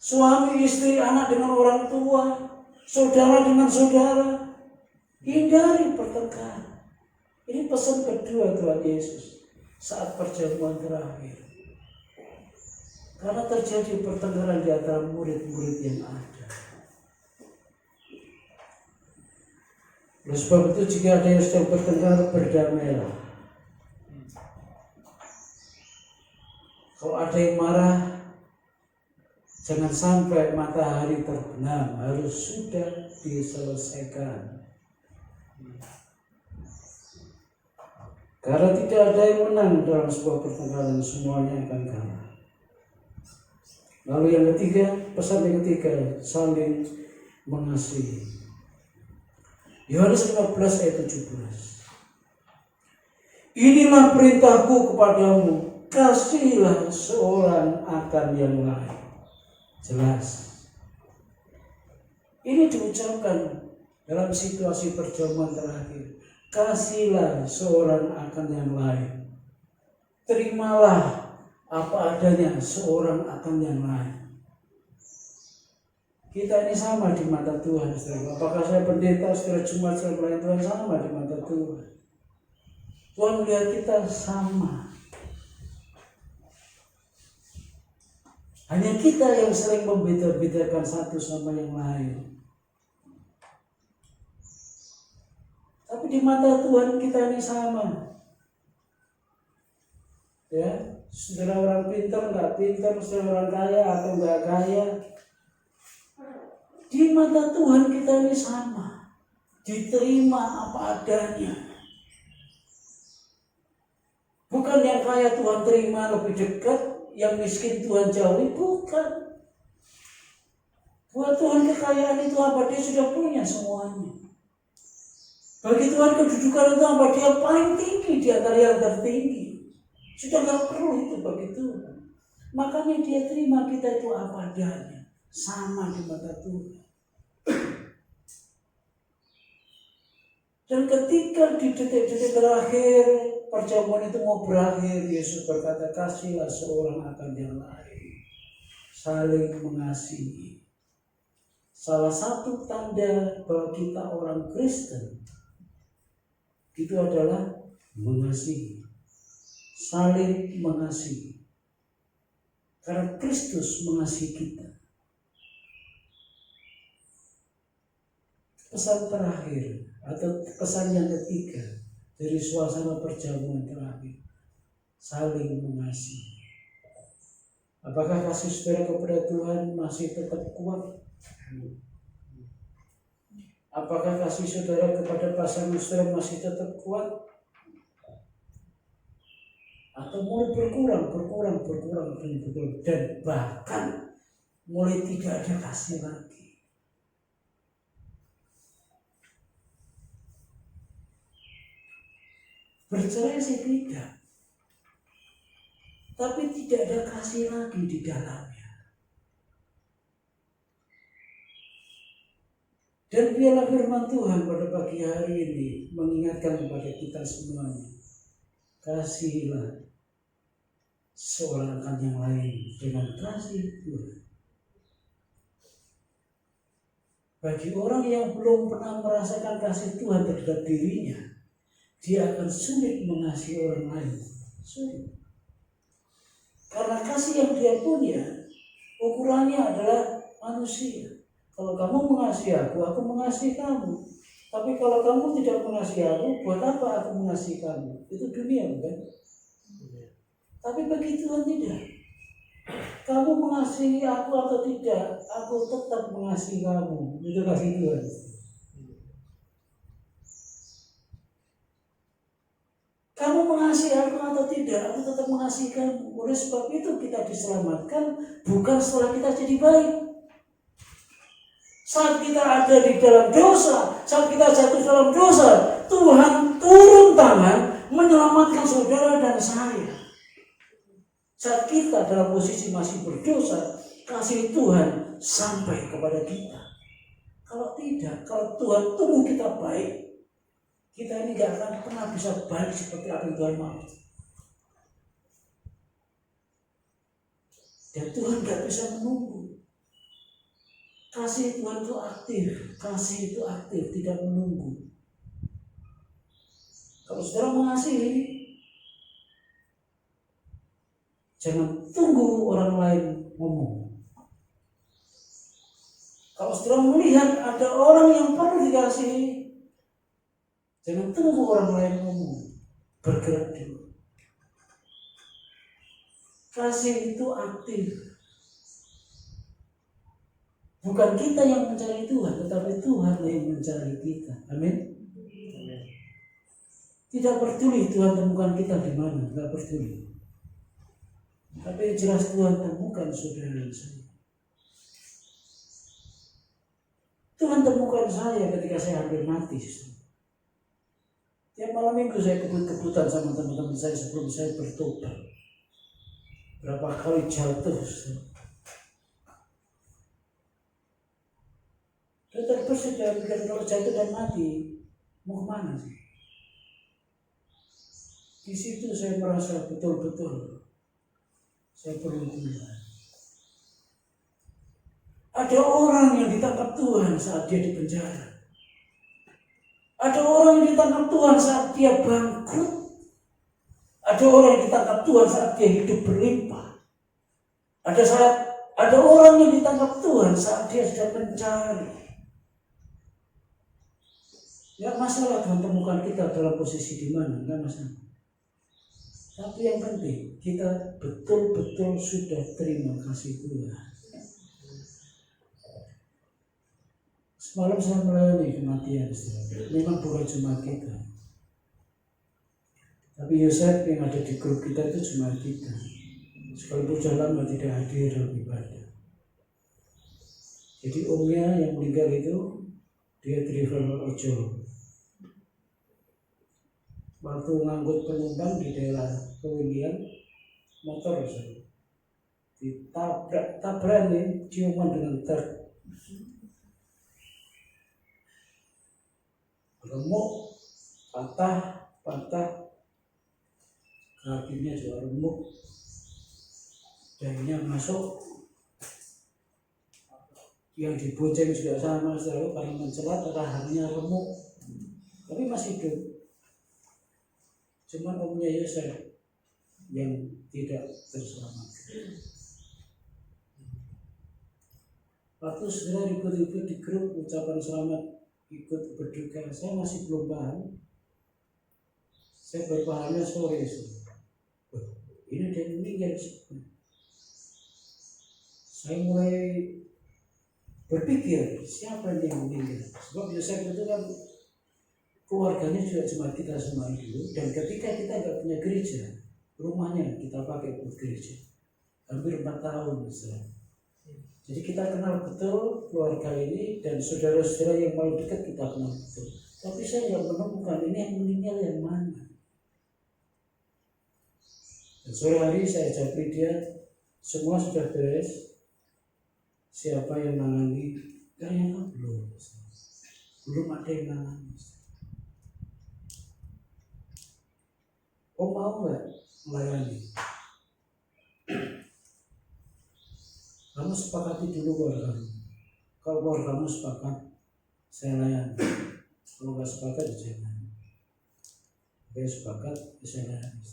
Suami istri, anak dengan orang tua, saudara dengan saudara. Hindari pertengkaran. Ini pesan kedua Tuhan Yesus saat perjamuan terakhir. Karena terjadi pertengkaran di antara murid-murid yang ada. Oleh sebab itu jika ada yang sedang bertengkar, berdamailah. Kalau ada yang marah, jangan sampai matahari terbenam, harus sudah diselesaikan. Karena tidak ada yang menang dalam sebuah pertengkaran, semuanya akan kalah. Lalu yang ketiga, pesan yang ketiga, saling mengasihi. Yohanes 15 ayat 17. Inilah perintahku kepadamu, kasihilah seorang akan yang lain. Jelas. Ini diucapkan dalam situasi perjamuan terakhir. Kasihilah seorang akan yang lain. Terimalah apa adanya seorang akan yang lain. Kita ini sama di mata Tuhan, saudara. Apakah saya pendeta, saudara Jumat, saya pelayan Tuhan, sama di mata Tuhan. Tuhan melihat kita sama. Hanya kita yang sering membeda-bedakan satu sama yang lain. Tapi di mata Tuhan kita ini sama. Ya, saudara orang pintar, nggak pintar, saudara orang kaya atau nggak kaya. Di mata Tuhan kita ini sama, diterima apa adanya. Bukan yang kaya Tuhan terima lebih dekat, yang miskin Tuhan jauhi, bukan. Buat Tuhan kekayaan itu apa? Dia sudah punya semuanya. Bagi Tuhan kedudukan itu apa? Dia paling tinggi di antara yang tertinggi. Sudah nggak perlu itu bagi Tuhan. Makanya dia terima kita itu apa adanya, sama di mata Tuhan. Dan ketika di detik-detik terakhir perjamuan itu mau berakhir, Yesus berkata, kasihlah seorang akan yang lain, saling mengasihi. Salah satu tanda bahwa kita orang Kristen itu adalah mengasihi, saling mengasihi. Karena Kristus mengasihi kita. Pesan terakhir atau pesan yang ketiga dari suasana perjamuan terakhir, saling mengasihi. Apakah kasih saudara kepada Tuhan masih tetap kuat? Apakah kasih saudara kepada pasangan saudara masih tetap kuat? Atau mulai berkurang dan bahkan mulai tidak ada kasih lagi? Bercerai sih tidak, tapi tidak ada kasih lagi di dalamnya. Dan biarlah firman Tuhan pada pagi hari ini mengingatkan kepada kita semuanya, kasihilah seorang akan yang lain dengan kasih Tuhan. Bagi orang yang belum pernah merasakan kasih Tuhan terhadap dirinya, dia akan sulit mengasihi orang lain. Sulit. Karena kasih yang dia punya, ukurannya adalah manusia. Kalau kamu mengasihi aku mengasihi kamu. Tapi kalau kamu tidak mengasihi aku, buat apa aku mengasihi kamu? Itu dunia, bukan? Tapi bagi Tuhan tidak. Kamu mengasihi aku atau tidak, aku tetap mengasihi kamu. Itu kasih Tuhan. Kamu mengasihi aku atau tidak, aku tetap mengasihi kamu. Oleh sebab itu kita diselamatkan bukan setelah kita jadi baik. Saat kita ada di dalam dosa, saat kita jatuh dalam dosa, Tuhan turun tangan menyelamatkan saudara dan saya. Saat kita dalam posisi masih berdosa, kasih Tuhan sampai kepada kita. Kalau tidak, kalau Tuhan tunggu kita baik, kita ini gak akan pernah bisa baik seperti apa yang Tuhan mau. Dan Tuhan gak bisa menunggu. Kasih Tuhan itu aktif. Kasih itu aktif, tidak menunggu. Kalau saudara mengasihi, jangan tunggu orang lain ngomong. Kalau saudara melihat ada orang yang perlu dikasihi, jangan tunggu orang lain ngomong, bergerak dulu. Kasih itu aktif. Bukan kita yang mencari Tuhan, tetapi Tuhan yang mencari kita. Amin. Tidak peduli Tuhan temukan kita di mana, tidak peduli. Tapi jelas Tuhan temukan saudara saya. Tuhan temukan saya ketika saya hampir mati. Tiap malam minggu saya kebut-kebutan sama teman-teman saya sebelum saya bertobat. Berapa kali jatuh. Saya terbesit dalam pikiran kalau jatuh dan mati, mau kemana sih? Di situ saya merasa betul-betul saya perlu Tuhan. Ada orang yang ditangkap Tuhan saat dia di penjara. Ada orang yang ditangkap Tuhan saat dia bangkrut. Ada orang yang ditangkap Tuhan saat dia hidup berlimpah. Ada orang yang ditangkap Tuhan saat dia sedang mencari. Ya masalah Tuhan temukan kita dalam posisi di mana, enggak masalah. Tapi yang penting kita betul-betul sudah terima kasih Tuhan. Semalam saya melayani kematian, memang bukan cuma kita. Tapi Yosef yang ada di grup kita itu cuma kita. Sekalipun sudah lama tidak hadir dalam ibadah. Jadi omnya yang meninggal itu dia driver ojol. Waktu ngangkut penumpang di daerah Kewilian, motor ditabrak nih, ciuman dengan truk. Remuk, patah, kakinya juga remuk, dahinya masuk. Yang dibonceng juga sama selalu karena mencelat, rahangnya remuk, tapi masih hidup. Cuman omnya Yosef yang tidak terselamatkan. Waktu segera ribut-ribut di grup ucapan selamat ikut berduka, saya masih belum paham. Saya baru pahamnya sore. Ini dia meninggal. Saya mulai berpikir siapa yang meninggal. Sebab Yosef itu kan keluarganya juga cuma kita semua dulu. Dan ketika kita nggak punya gereja, rumahnya kita pakai buat gereja. Hampir 4 tahun misalnya. Jadi kita kenal betul keluarga ini dan saudara-saudara yang paling dekat kita kenal betul. Tapi saya nggak menemukan ini yang meninggal yang mana. Dan sore hari saya japri dia, semua sudah beres. Siapa yang nangani? Ternyata belum ada yang nangani. Mau nggak melayani? Kamu sepakati dulu keluargamu. Kalau keluargamu sepakat, saya layani. Kalau nggak sepakat, jangan. Oke, sepakat, saya layani.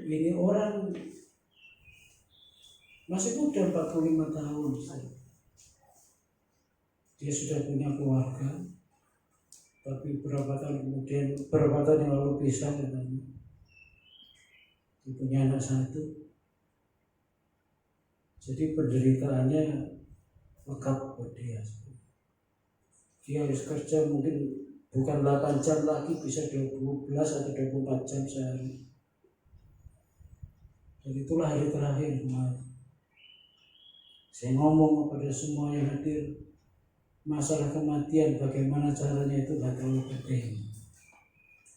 Ini orang masih muda, 45 tahun. Dia sudah punya keluarga, tapi beberapa tahun yang lalu pisah katanya. Dia punya anak 1. Jadi penderitaannya lengkap buat dia. Dia harus kerja mungkin bukan 8 jam lagi, bisa 12 atau 24 jam sehari. Dan itulah hari terakhir kemarin. Saya ngomong kepada semua yang hadir, masalah kematian bagaimana caranya itu gak terlalu penting.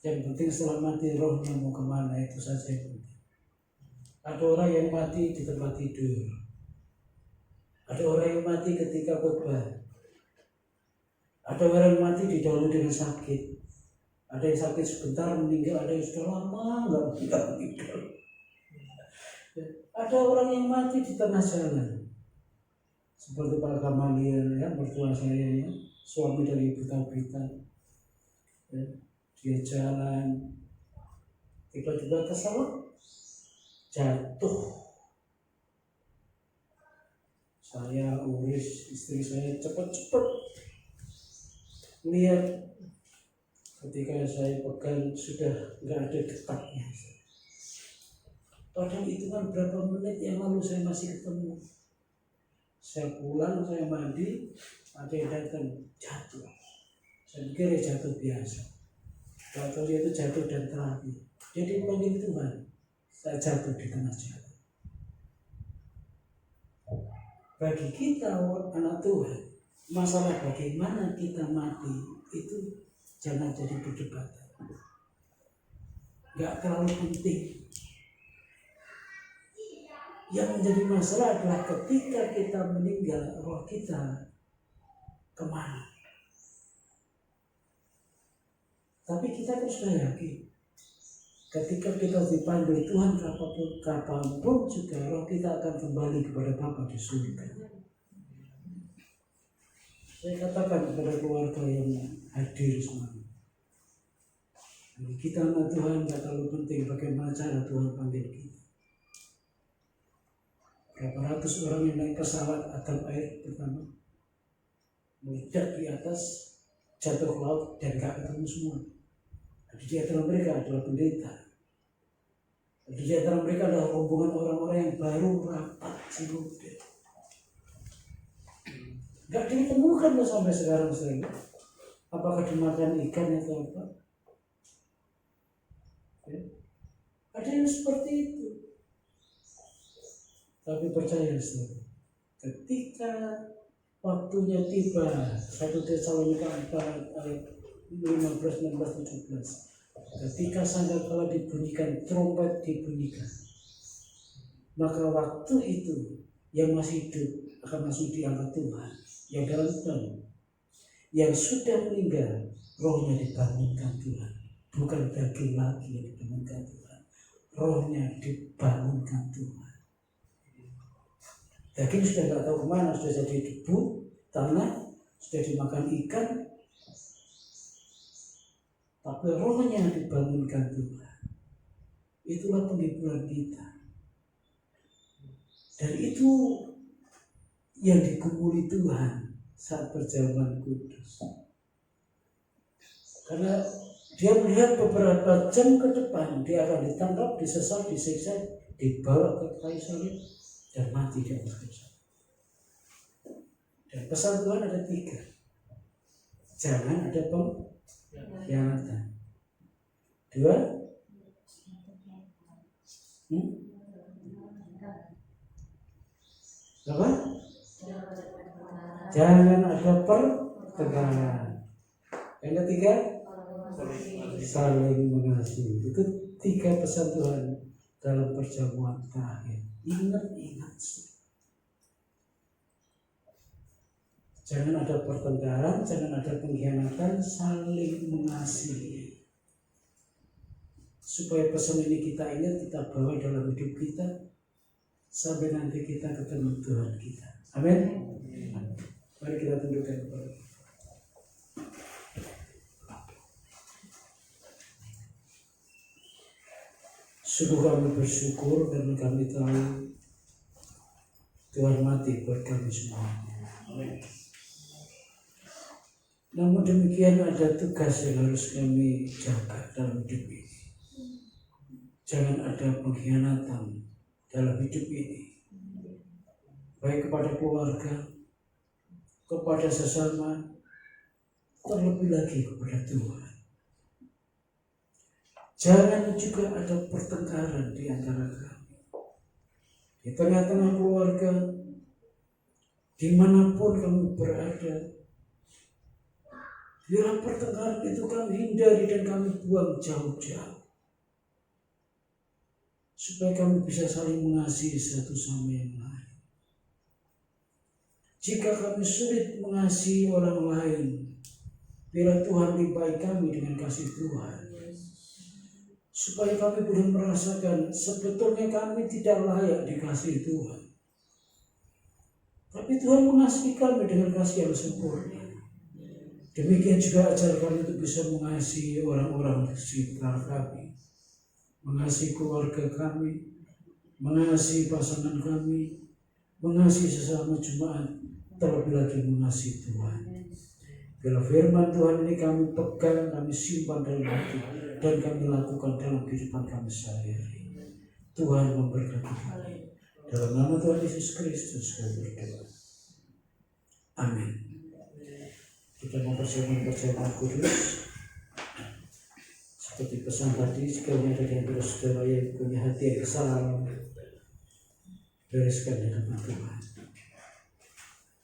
Yang penting setelah mati rohnya mau kemana, itu saja yang penting. Ada orang yang mati di tempat tidur. Ada orang yang mati ketika khotbah. Ada orang yang mati didahului dengan sakit. Ada yang sakit sebentar meninggal, ada yang sudah lama nggak meninggal. Ada orang yang mati di tengah jalan. Seperti Pak Gamaliel, ya, mertua saya, ya, suami dari Ibu Tabita. Ya, dia jalan, tiba-tiba kesal, jatuh. Saya urus istri saya cepat-cepat lihat, ketika saya pegang sudah nggak ada detaknya. Padahal itu kan berapa menit yang lalu saya masih ketemu. Saya pulang, saya mandi, ada yang datang, jatuh. Saya pikir jatuh biasa. Kalau dia itu jatuh dan terakhir. Jadi panggil Tuhan, saya jatuh di tengah jalan. Bagi kita anak Tuhan, masalah bagaimana kita mati itu jangan jadi perdebatan. Gak terlalu penting. Yang menjadi masalah adalah ketika kita meninggal, roh kita kemana? Tapi kita terus yakin ketika kita dipanggil Tuhan kapanpun juga roh kita akan kembali kepada Bapa di surga. Saya katakan kepada keluarga yang hadir semuanya, kita anak Tuhan gak terlalu penting bagaimana cara Tuhan panggil kita. Berapa ratus orang yang naik pesawat atap air pertama, meledak di atas, jatuh ke laut dan gak ketemu semua. Di antara mereka adalah pendeta. Di antara mereka adalah rombongan orang-orang yang baru rapat sinode. Gak ditemukan loh sampai sekarang. Apakah dimakan ikan atau apa? Ya. Ada yang seperti itu. Tapi percaya saudara, ketika waktunya tiba, 1 Tesalonika 4 ayat 15, 16, 17, ketika sangkakala dibunyikan, trompet dibunyikan, maka waktu itu yang masih hidup akan langsung diangkat Tuhan. Yang dalam Tuhan, yang sudah meninggal, rohnya dibangunkan Tuhan. Bukan daging lagi yang dibangunkan Tuhan, rohnya dibangunkan Tuhan. Daging sudah tidak tahu kemana, sudah jadi debu, tanah, sudah dimakan ikan, tapi rohnya dibangunkan Tuhan. Itulah penghiburan kita. Dan itu yang digumuli Tuhan saat perjamuan kudus. Karena dia melihat beberapa jam ke depan dia akan ditangkap, disesat, disiksa, dibawa ke kayu salib dan mati di atas kayu salib. Dan pesan Tuhan ada 3. Jangan ada pengkhianatan. 2, apa? Jangan ada pertengkaran. Yang ketiga, saling mengasihi. Itu 3 pesan Tuhan dalam perjamuan terakhir. Ingat. Jangan ada pertengkaran, jangan ada pengkhianatan, saling mengasihi. Supaya pesan ini kita ingat, kita bawa dalam hidup kita sampai nanti kita ketemu Tuhan kita. Amin. Mari kita tundukkan kepala. Sungguh kami bersyukur karena kami tahu Tuhan mati buat kami semua. Namun demikian ada tugas yang harus kami jaga dalam hidup ini. Jangan ada pengkhianatan dalam hidup ini, baik kepada keluarga, kepada sesama, terlebih lagi kepada Tuhan. Jangan juga ada pertengkaran di antara kami, di tengah-tengah keluarga, dimanapun kamu berada. Biarlah pertengkaran itu kami hindari dan kami buang jauh-jauh, supaya kami bisa saling mengasihi satu sama yang lain. Jika kami sulit mengasihi orang lain, biarlah Tuhan limpahi kami dengan kasih Tuhan, supaya kami boleh merasakan sebetulnya kami tidak layak dikasihi Tuhan, tapi Tuhan mengasihi kami dengan kasih yang sempurna. Demikian juga ajar kami untuk bisa mengasihi orang-orang di sekitar kami, mengasihi keluarga kami, mengasihi pasangan kami, mengasihi sesama jemaat, terlebih lagi mengasihi Tuhan. Bila firman Tuhan ini kami pegang, kami simpan dalam hati, dan kami lakukan dalam kehidupan kami sehari-hari. Tuhan memberkati kami. Dalam nama Tuhan Yesus Kristus kami berdoa. Amin. Kita mempersiapkan kudus. Seperti pesan tadi, sekiranya ada yang saudara yang punya hati yang kesal, bereskan dengan Tuhan.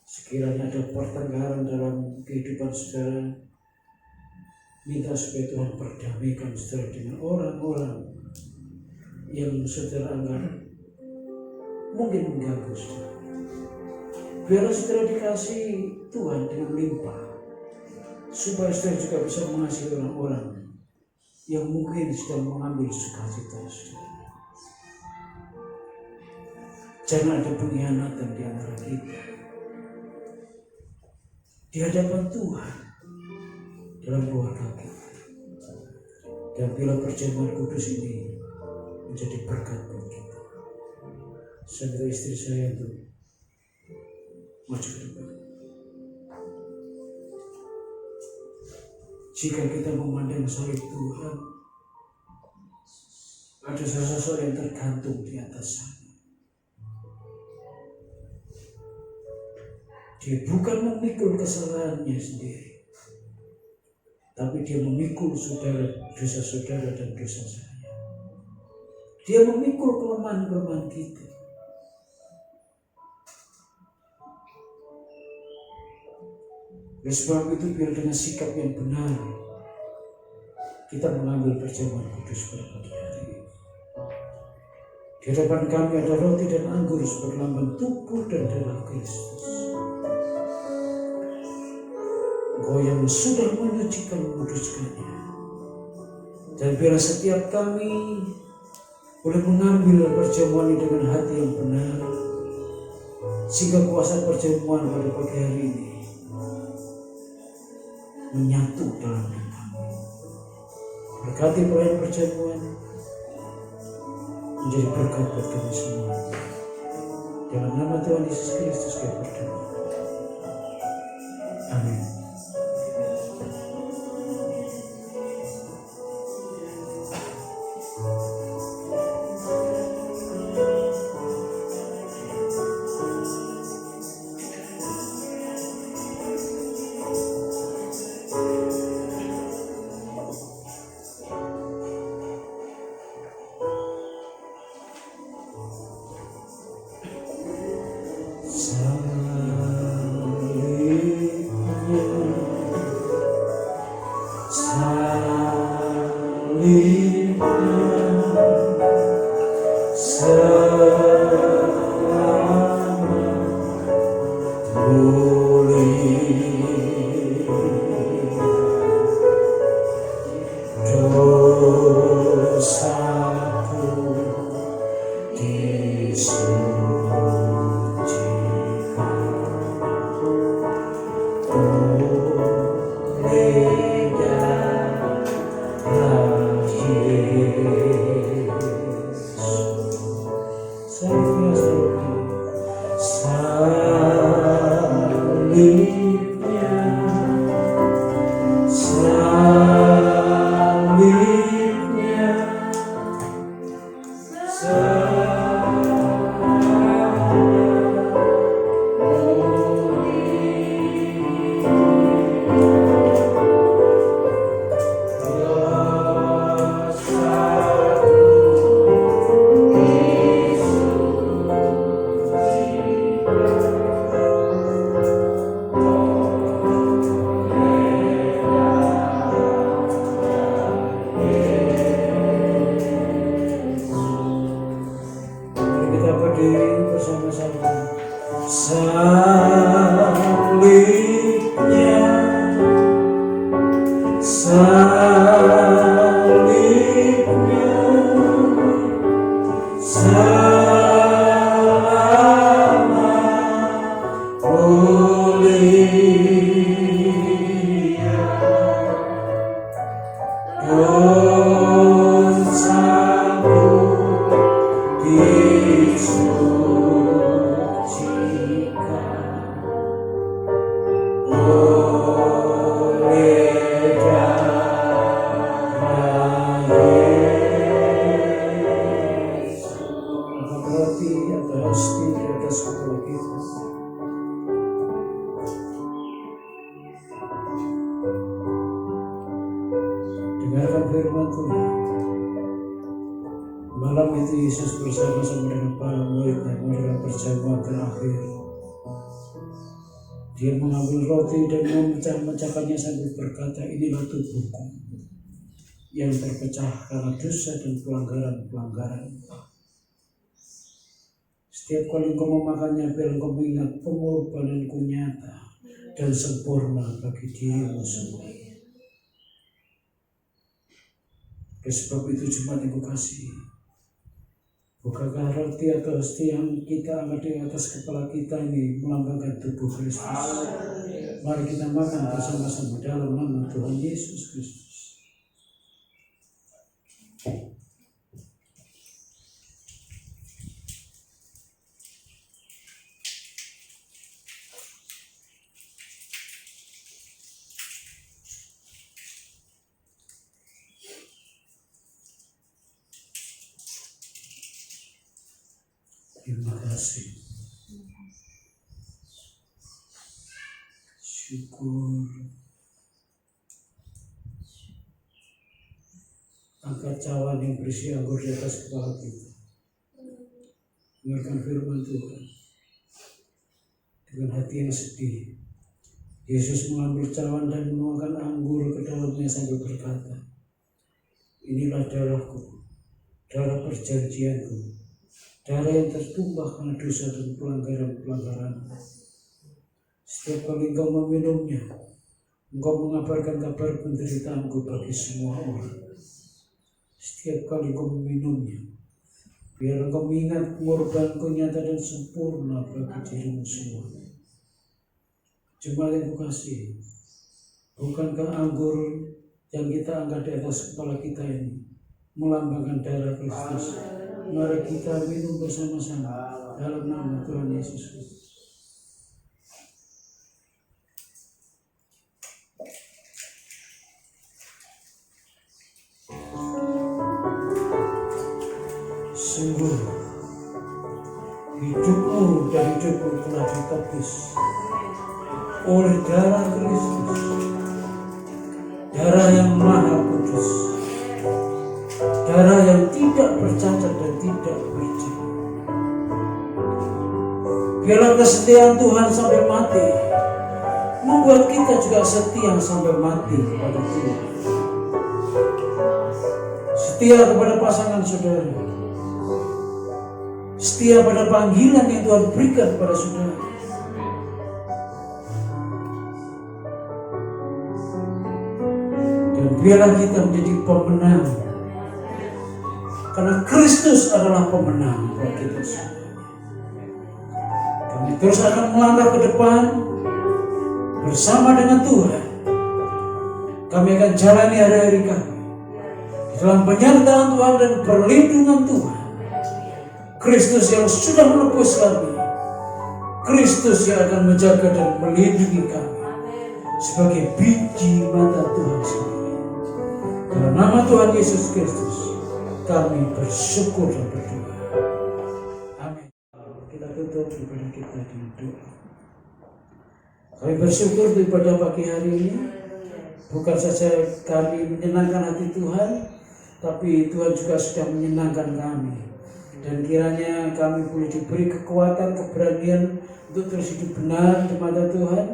Sekiranya ada pertengkaran dalam kehidupan saudara, minta supaya Tuhan perdamaikan saudara dengan orang-orang yang saudara anggap mungkin mengganggu saudara. Biarlah saudara dikasih Tuhan dengan limpah, supaya saudara juga bisa mengasihi orang-orang yang mungkin sedang mengambil sukacita saudara. Jangan ada pengkhianatan di antara kita di hadapan Tuhan dalam keluarga kita. Dan bila perjamuan kudus ini menjadi berkat buat kita. Saya minta istri saya untuk maju ke depan. Jika kita memandang salib Tuhan, ada sosok yang tergantung di atas sana. Dia bukan memikul kesalahannya sendiri, tapi dia memikul dosa saudara dan dosa saya. Dia memikul kelemahan-kelemahan kita. Oleh sebab itu, biar dengan sikap yang benar kita mengambil perjamuan kudus pada pagi hari ini. Di hadapan kami ada roti dan anggur sebagai lambang tubuh dan darah Kristus. Engkau yang sudah menyucikan menguduskannya. Dan biar setiap kami boleh mengambil perjamuan ini dengan hati yang benar, sehingga kuasa perjamuan pada pagi hari ini menyatu dalam diri kami. Berkati perayaan perjamuan menjadi berkat buat kami semua. Dalam nama Tuhan Yesus Kristus kami berdoa. Amin. Dengarkan firman Tuhan. Malam itu Yesus bersama-sama dengan para muridnya melakukan perjamuan terakhir. Dia mengambil roti dan memecah-mecahkannya sambil berkata, inilah tubuhku yang terpecah karena dosa dan pelanggaran-pelanggaran. Setiap kali engkau memakannya, biar engkau mengingat pengorbananku nyata dan sempurna bagi dirimu semua. Oleh sebab itu jemaat yang kukasihi, bukankah roti atau hostia yang kita angkat di atas kepala kita ini melambangkan tubuh Kristus? Mari kita makan bersama-sama dalam nama Tuhan Yesus Kristus. Terima kasih. Syukur. Angkat cawan yang berisi anggur di atas kepala kita. Dengarkan firman Tuhan. Dengan hati yang sedih, Yesus mengambil cawan dan menuangkan anggur ke dalamnya sambil berkata, inilah darahku, darah perjanjianku, darah yang tertumpah karena dosa dan pelanggaran-pelanggaran. Setiap kali engkau meminumnya, engkau mengabarkan kabar penderitaanku bagi semua orang. Setiap kali engkau meminumnya, biar engkau mengingat pengorbananku nyata dan sempurna bagi dirimu semua. Jemaat yang kukasihi, bukankah anggur yang kita angkat di atas kepala kita ini melambangkan darah Kristus? Mari kita minum bersama-sama dalam nama Tuhan Yesus Kristus. Sungguh hidupmu dan hidupku telah ditebus oleh darah Kristus, darah yang maha kudus, darah yang tidak bercacat dan tidak bercela. Biarlah kesetiaan Tuhan sampai mati membuat kita juga setia sampai mati kepada Tuhan. Setia kepada pasangan saudara, setia pada panggilan yang Tuhan berikan kepada saudara. Dan biarlah kita menjadi pemenang, karena Kristus adalah pemenang buat kita semua. Kami terus akan melangkah ke depan bersama dengan Tuhan. Kami akan jalani hari-hari kami di dalam penyertaan Tuhan dan perlindungan Tuhan. Kristus yang sudah menebus kami, Kristus yang akan menjaga dan melindungi kami sebagai biji mata Tuhan sendiri. Dalam nama Tuhan Yesus Kristus kami bersyukur dan berdoa. Amin. Kita tutup ibadah kita di doa. Kami bersyukur di pada pagi hari ini, bukan saja kami menyenangkan hati Tuhan, tapi Tuhan juga sudah menyenangkan kami. Dan kiranya kami boleh diberi kekuatan, keberanian untuk terus hidup benar di mata Tuhan,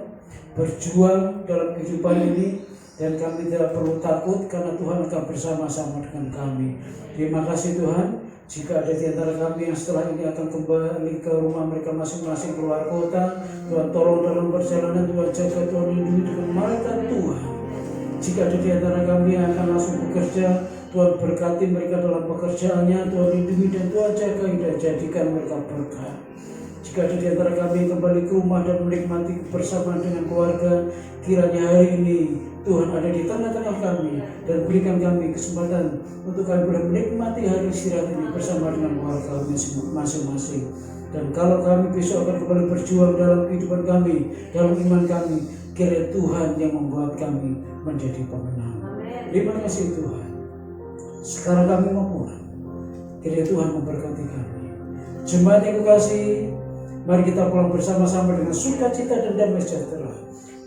berjuang dalam kehidupan ini, dan kami tidak perlu takut karena Tuhan akan bersama-sama dengan kami. Terima kasih Tuhan. Jika ada di antara kami yang setelah ini akan kembali ke rumah mereka masing-masing keluar kota, Tuhan tolong dalam perjalanan, Tuhan jaga, Tuhan lindungi dengan malaikat Tuhan. Jika ada di antara kami yang akan langsung bekerja, Tuhan berkati mereka dalam pekerjaannya, Tuhan lindungi dan Tuhan jaga dan jadikan mereka berkah. Jika ada di antara kami kembali ke rumah dan menikmati kebersamaan dengan keluarga, kiranya hari ini Tuhan ada di tengah-tengah kami dan berikan kami kesempatan untuk kami boleh menikmati hari istirahat ini bersama dengan keluarga kami masing-masing. Dan kalau kami besok akan kembali berjuang dalam kehidupan kami, dalam iman kami, kiranya Tuhan yang membuat kami menjadi pemenang. Terima kasih Tuhan. Sekarang kami mau pulang, kiranya Tuhan memberkati kami. Jemaat yang kukasihi, mari kita pulang bersama-sama dengan sukacita dan damai sejahtera,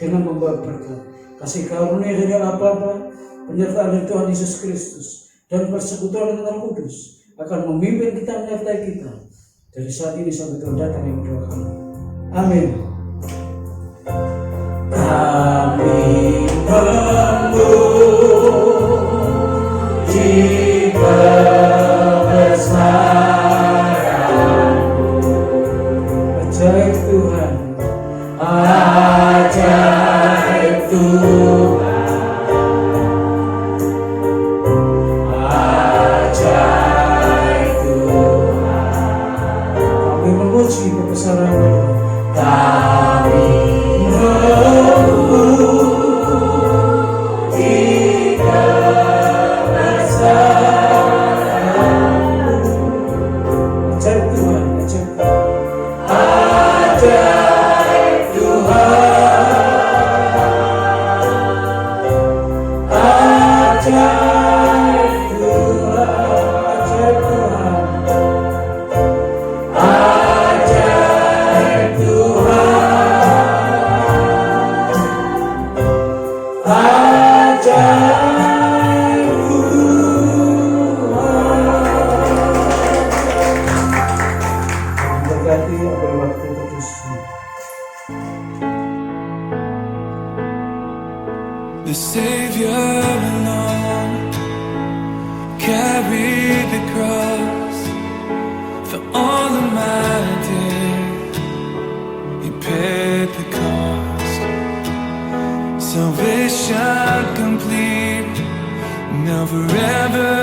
dengan membawa berkat, kasih karunia dari Allah Bapa, penyertaan dari Tuhan Yesus Kristus, dan persekutuan dengan Roh Kudus akan memimpin kita, menyertai kita dari saat ini sampai Tuhan datang yang kedua kali. Amin. Kami memuji kebesaran-Mu, ajaib Tuhan, ajaib Tuhan, Berkati apa waktu terus. The Savior alone carried the cross for all of my days. He paid the cost. Salvation complete, now forever